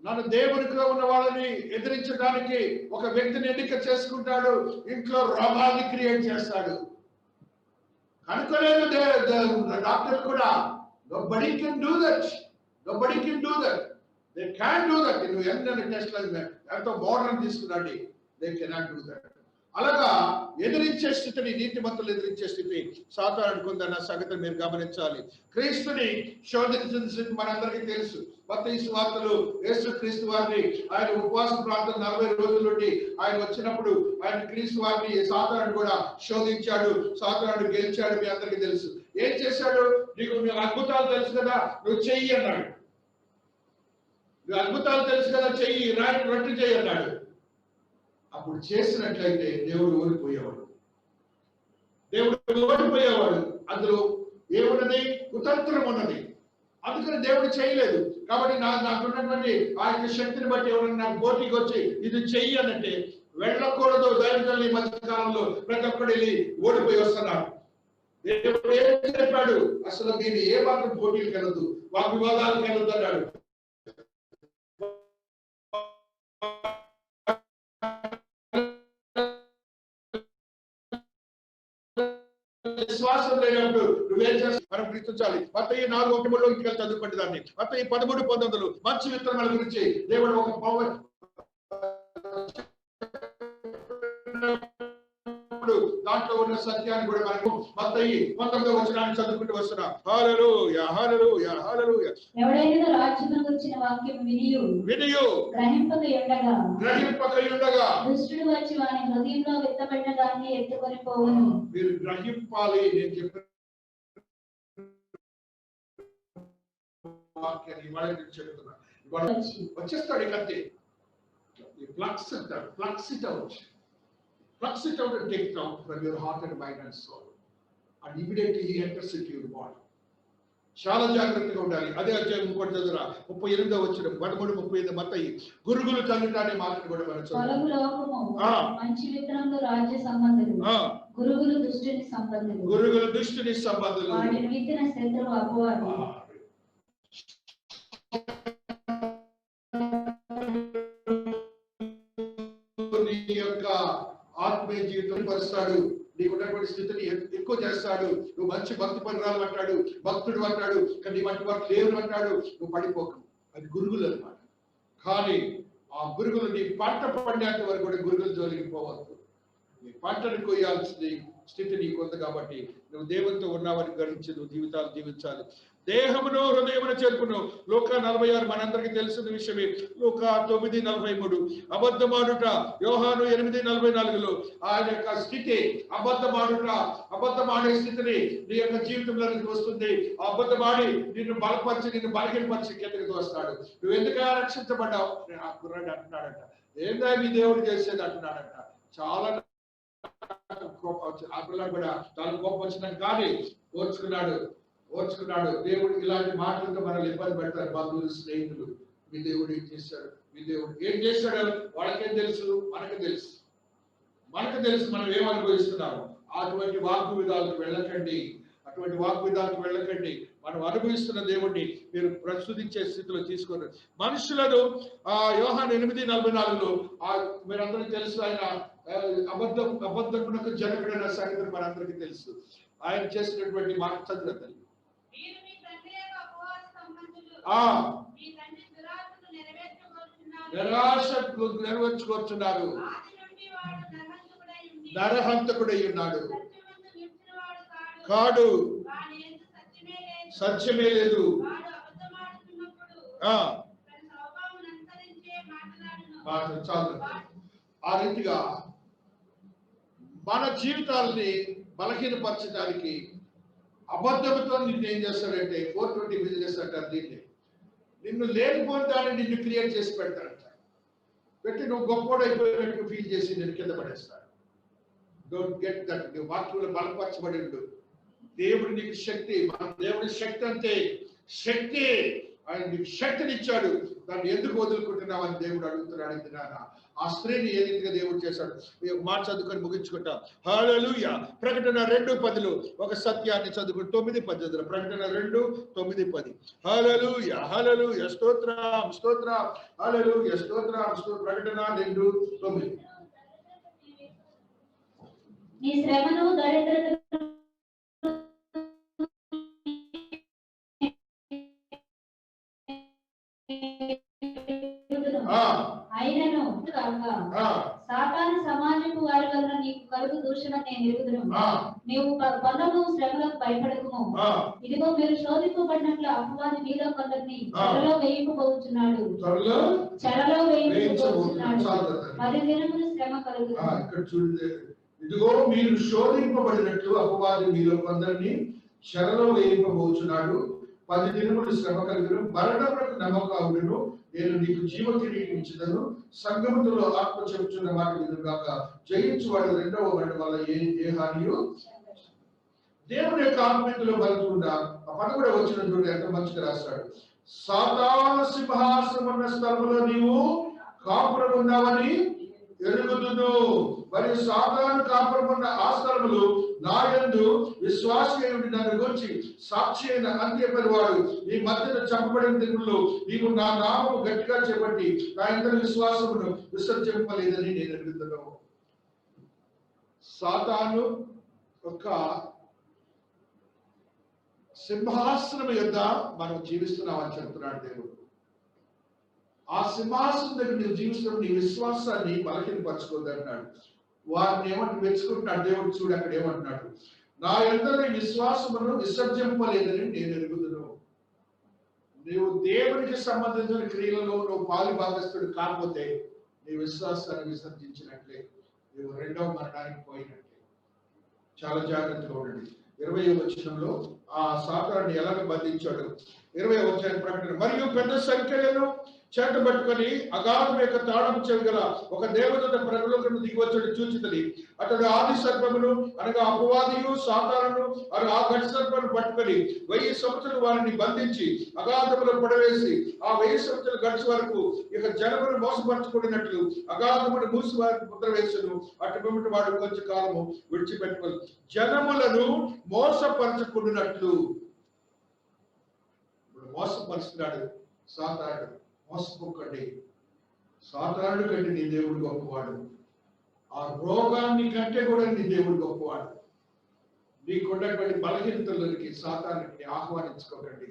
నన్ను దేవునిలో ఉన్న వాళ్ళని ఎదిరించడానికి ఒక వ్యక్తిని ఎన్నిక చేసుకుంటాడు. ఇంట్లో రోగాన్ని క్రియేట్ చేస్తాడు. కనుకోలేదు డాక్టర్ కూడా. Nobody can do that. They can't do that. నువ్వు ఎంత టెస్ట్ ఎంతో మోడర్న్ తీసుకున్నాడు. They cannot do that. అలాగా ఎదిరించే స్థితిని, నీతిమంతులు ఎదిరించే స్థితి సాతానుడికి ఉందన్న సంగతిని మీరు గమనించాలి. క్రీస్తుని శోధించిన స్థితి మనందరికీ తెలుసు. మత్తయి సువార్తలు యేసు క్రీస్తు వారిని ఆయన ఉపవాస ప్రార్థన 40 రోజుల నుండి ఆయన వచ్చినప్పుడు ఆయన క్రీస్తు వారిని సాతానుడు కూడా శోధించాడు. సాతానుడు గెలిచాడు. మీ అందరికీ తెలుసు. ఏం చేశాడు? నీకు అద్భుతాలు తెలుసు కదా, నువ్వు చెయ్యి అన్నాడు. నువ్వు అద్భుతాలు తెలుసు కదా, చెయ్యి, రాయి రొట్టె చెయ్యి అన్నాడు. అప్పుడు చేసినట్లయితే దేవుడు ఓడిపోయేవాడు. అందులో ఏమున్నది? కుతంత్రం ఉన్నది. అందుకని దేవుడు చేయలేదు. కాబట్టి నాకున్నటువంటి ఆ యొక్క శక్తిని బట్టి ఎవరైనా నాకు పోటీకి వచ్చి ఇది చెయ్యి అనంటే వెళ్ళకూడదు. దైవజనులు ఈ మధ్య కాలంలో ప్రతి ఒక్కడు వెళ్ళి ఓడిపోయి వస్తున్నాడు. దేవుడు ఏం చెప్పాడు? అసలు మీరు ఏ మాత్రం పోటీలకు వెళ్ళదు, వాగ్వివాదాలకు వెళ్ళొద్దు అన్నాడు. విశ్వాసం లేనప్పుడు నువ్వేం చేస్తావు? మనం గుర్తించాలి. మత్తయి 4:1లో ఇంటికి చదువుకోండి దాన్ని. మత్తయి 13:19 మంచి విత్తనాల గురించి దేవుడు ఒక దాంట్లో ఉన్న సత్యాన్ని కూడా మనకు మత్తయి 19వ వచనాన్ని చదువుకుంటూ వస్తున్నాం. హల్లెలూయా హల్లెలూయా హల్లెలూయా. ఎవడైనా రాజ్యమును గురించిన వాక్యం వినియు గ్రహింపక ఉండగా దుష్టుడు వచ్చి వాని హృదయంలో విత్తబడిన దాన్ని ఎత్తుకొని పోవును. మీరు గ్రహింపాలి. నేను చెప్పిన వాక్యాన్ని ఇవాళ చెప్తున్నా. వచ్చేస్తాడు ఇకంతే. ప్లక్స్ అంటారు. Flux it out and take it out from your heart and mind and soul, and immediately he enters into your body. చాలా జాగ్రత్తగా ఉండాలి. అదే అధ్యాయం 38వ వచనం 13:35 మత్తయి గురుగులు చల్లుటానే మాటను కూడా మనం చదువుతాం. మంచి విత్తనములు రాజ్య సంబంధులు, గురుగులు దుష్టుని సంబంధులు, వాటిని విత్తిన శత్రువు అపవాది. ఆత్మీయ జీవితం పరుస్తాడు. నీకు ఉన్నటువంటి స్థితిని ఎక్కువ చేస్తాడు. నువ్వు మంచి భక్తి పరురాలు అంటాడు, భక్తుడు అంటాడు, కానీ నీ వంటి వాటి లేవు అంటాడు. నువ్వు పడిపోకు. అది గురుగులు అన్నమాట. కానీ ఆ గురుగులు నీ పంట పండేంత వరకు కూడా గురుగులు జోలికి పోవద్దు. నీ పంటను కొయ్యాల్సిన స్థితి నీకు ఉంది కాబట్టి నువ్వు దేవునితో ఉన్నావని గ్రహించి నువ్వు జీవితాలు జీవించాలి. దేహమును హృదయమును చేర్పును. లూకా 46 మనందరికీ తెలిసిన విషయమే. లూకా 9:43 అబద్ధమాడుట. యోహాను 8:44లో ఆయన యొక్క స్థితి అబద్ధమాడే స్థితిని నీ యొక్క జీవితంలోకి వస్తుంది. ఆ అబద్ధమాడి నిన్ను బలపరిచి నిన్ను బలహీనపరిచి కిందకి వస్తాడు. నువ్వు ఎందుకైనా రక్షించబడ్డావు? ఆ కుర్రాడు అంటున్నాడంట. ఏందా మీ దేవుడు చేసేది అంటున్నాడంట. చాలా ఆ పిల్లలు కూడా చాలా కోపం వచ్చినాక కానీ ఓర్చుకున్నాడు. దేవుడు ఇలాంటి మాటలతో మనల్ని ఇబ్బంది పెడతారు. బంధువులు, స్నేహితులు. మీ దేవుడు ఏం చేశాడు? మీ దేవుడు ఏం చేశాడు? వాళ్ళకేం తెలుసు? మనకు తెలుసు మనం ఏం అనుభవిస్తున్నాము. అటువంటి వాగ్విధాలకు వెళ్ళకండి. మనం అనుభవిస్తున్న దేవుడిని మీరు ప్రస్తుతించే స్థితిలో తీసుకోండి. మనుషులను యోహాను 8:44లో మీరందరికీ తెలుసు. ఆయన అబద్ధమునకు జనకుడైన సంగతి మనందరికీ తెలుసు. ఆయన చేసినటువంటి మాట చదువుతుంది. నిరాశకు నెరవేర్చుకొచ్చున్నారు. నరహంతకుడై ఉన్నాడు కాడు, సత్యమే లేదు. చాలు. ఆ రీతిగా మన జీవితాలని బలహీనపరచడానికి అబద్ధంతో నిన్ను ఏం చేస్తాడంటే 420 బిజినెస్ అంటారు దీన్ని. నిన్ను లేనిపోయిన దాన్ని నిన్ను క్రియేట్ చేసి పెడతాడంట. పెట్టి నువ్వు గొప్పోడైపోయినట్టు ఫీల్ చేసి నేను కింద పడేస్తాడు. Don't get that. నువ్వు వాక్యంలో బలపరచబడి ఉండు. దేవుడు నీకు శక్తి. మన దేవుడి శక్తి అంటే శక్తి. ఆయన నీకు శక్తిని ఇచ్చాడు. దాన్ని ఎందుకు వదులుకుంటున్నావు అని దేవుడు అడుగుతున్నాడు. ఆ స్త్రీని ఏ రీతిగా దేవుడు చేశాడు. మాట చదువుకొని ముగించుకుంటా. హల్లెలూయా. ప్రకటన 2:10 ఒక సత్యాన్ని చదువుకుని 9:10. ప్రకటన 2:9-10. హల్లెలూయా హల్లెలూయా స్తోత్రం స్తోత్రం హల్లెలూయా స్తోత్రం. ప్రకటన 2:9. నీ శ్రమను దరిద్రతను అయినను సాతాను సమాజపు వారి వలన నీకు కలుగు దూషణ నేను ఎరుగుదును. నీవు పొందము శ్రమలకు భయపడకుము. ఇదిగో మీరు శోధింపబడినట్లు అపవాది మీలో కొందరిని చెరలో వేయింపబోతున్నాడు. 10 దినములు శ్రమ కలుగుతుంది. ఇదిగో మీరు శోధింపబడినట్లు అపవాది మీలో కొందరిని చెరలో వేయింపబోతున్నాడు. 10 దినములు శ్రమ కలుగును. మరణములకు నమ్మకమును నేను నీకు జీవ కిరీటం ఇచ్చుదను. సంగములో ఆత్మ చెప్పుచున్న మాట వినుగాక. జయించువాడు రెండవ మరణం వల్ల ఏ హానియు. దేవుని యొక్క ఆత్మీయతలో బతుకుండా ఆ 11వ వచనం చూడండి ఎంత మంచిగా రాస్తాడు. సాతాను సింహాసనమున్న స్థలములో నీవు కాపురం ఉన్నావని ఎరుగుదును. మరియు సాతాను కాపురమున్న ఆ స్థలములు నా యందు విశ్వాసి అయిన నన్ను గురించి సాక్షి అయిన అంత్యపరివాడు ఈ మధ్యన చంపబడిన దిగులు నీవు నా నామము గట్టిగా చేపట్టి నా ఇంతటి విశ్వాసమును విసర్జింపలేదని నేను ఎరుగుతున్నాను. సాతాను యొక్క సింహాసనం యొద్ద మనం జీవిస్తున్నామని చెప్తున్నాడు దేవుడు. ఆ సింహాసనం దగ్గర నువ్వు జీవిస్తున్నావు, నీ విశ్వాసాన్ని బలహీనపరచుకోదన్నాడు. వారిని ఏమంటే మెచ్చుకుంటున్నాడు దేవుడు. చూడు అక్కడ ఏమంటున్నాడు, నా యందు విశ్వాసమును విసర్జింపలేదని నేను ఎరుగుదును. నీవు దేవునికి సంబంధించిన క్రియలలో నువ్వు పాలు భాగస్తుడు కాకపోతే నీ విశ్వాసాన్ని విసర్జించినట్లే, నువ్వు రెండవ మరణానికి పోయినట్లే. చాలా జాగ్రత్తగా ఉండండి. 20వ వచనంలో ఆ సాతానుని ఎలాగ బంధించాడు. 20వ వచనం ప్రకటన, మరియు పెద్ద సంఖ్యలను చేత పట్టుకొని అగాధం యొక్క తాళము చెవిగల ఒక దేవదూత ప్రజలను దిగివచ్చడు చూచితని. అతడు ఆది సర్పమును అనగా అపవాదియు సాతానును ఆ ఘట సర్పమును పట్టుకొని 1000 సంవత్సరాలు వారిని బంధించి అగాధములో పడవేసి ఆ 1000 సంవత్సరాలు గడిచి వరకు ఇక జనమును మోసపరచుకున్నట్లు అగాధమును మూసి వారికి ముద్ర వేసను. అటు పిమ్మట వాడు కొంచెం కాలము విడిచిపెట్టుకొని జనములను మోసపరచుకున్నట్లు. ఇప్పుడు మోసపరుస్తున్నాడు సాతానుడు. మోసపోకండి. సాతానుడు కంటే నీ దేవుడు గొప్పవాడు. ఆ రోగాన్ని కంటే కూడా నీ దేవుడు గొప్పవాడు. నీకున్నటువంటి బలహీనతలకి సాతానుడిని ఆహ్వానించుకోకండి.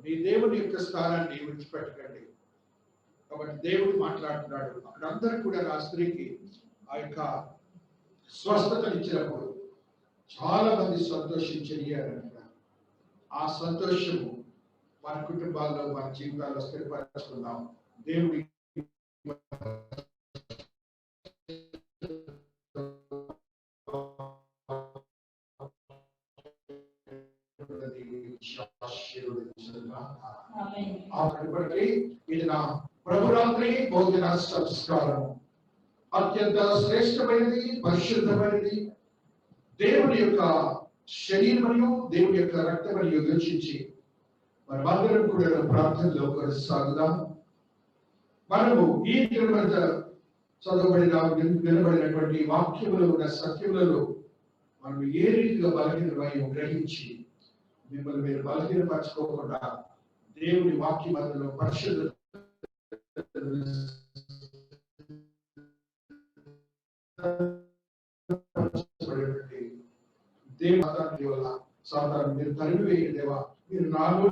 నీ దేవుని యొక్క స్థానాన్ని విడిచిపెట్టకండి. కాబట్టి దేవుడు మాట్లాడుతున్నాడు. అక్కడ అందరూ కూడా ఆ స్త్రీకి ఆ యొక్క స్వస్థతను ఇచ్చినప్పుడు చాలా మంది సంతోషించారంట. ఆ సంతోషము మన కుటుంబాల్లో, మన జీవితాల్లో స్థిరపరచుకుందాం. దేవుడి ఇది నా ప్రభురాత్రి భోజన సంస్కారం. అత్యంత శ్రేష్టమైనది, పరిశుద్ధమైనది. దేవుని యొక్క శరీరమని, దేవుని యొక్క రక్తమని యోచించి మనమందరం కూడా ప్రార్థనలో కొనసాగుదాం. మనము ఈ వినబడినటువంటి వాక్యములో ఉన్న సత్యములలో మనం ఏ రీతిగా బలహీనమై గ్రహించి మిమ్మల్ని మీరు బలహీనపరచుకోకుండా దేవుని వాక్య మధ్యలో పరిశుద్ధ దేవుని వల్ల సాధారణ మీరు తరిమి వేయండి దేవా. మీరు నాలో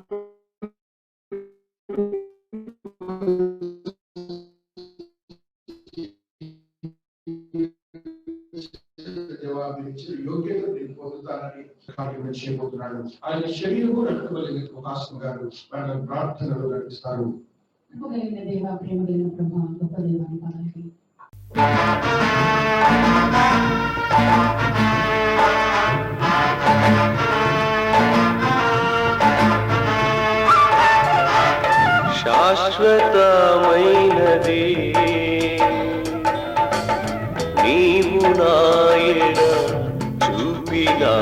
యోగ్యత నేను పొందుతానని కార్యం చేయబోతున్నాడు. ఆయన శరీరము రక్తబలి ప్రకాశం గారు మన ప్రార్థనలు నడిపిస్తారు. శాశ్వతమైనది నీవు నాయన చూపినా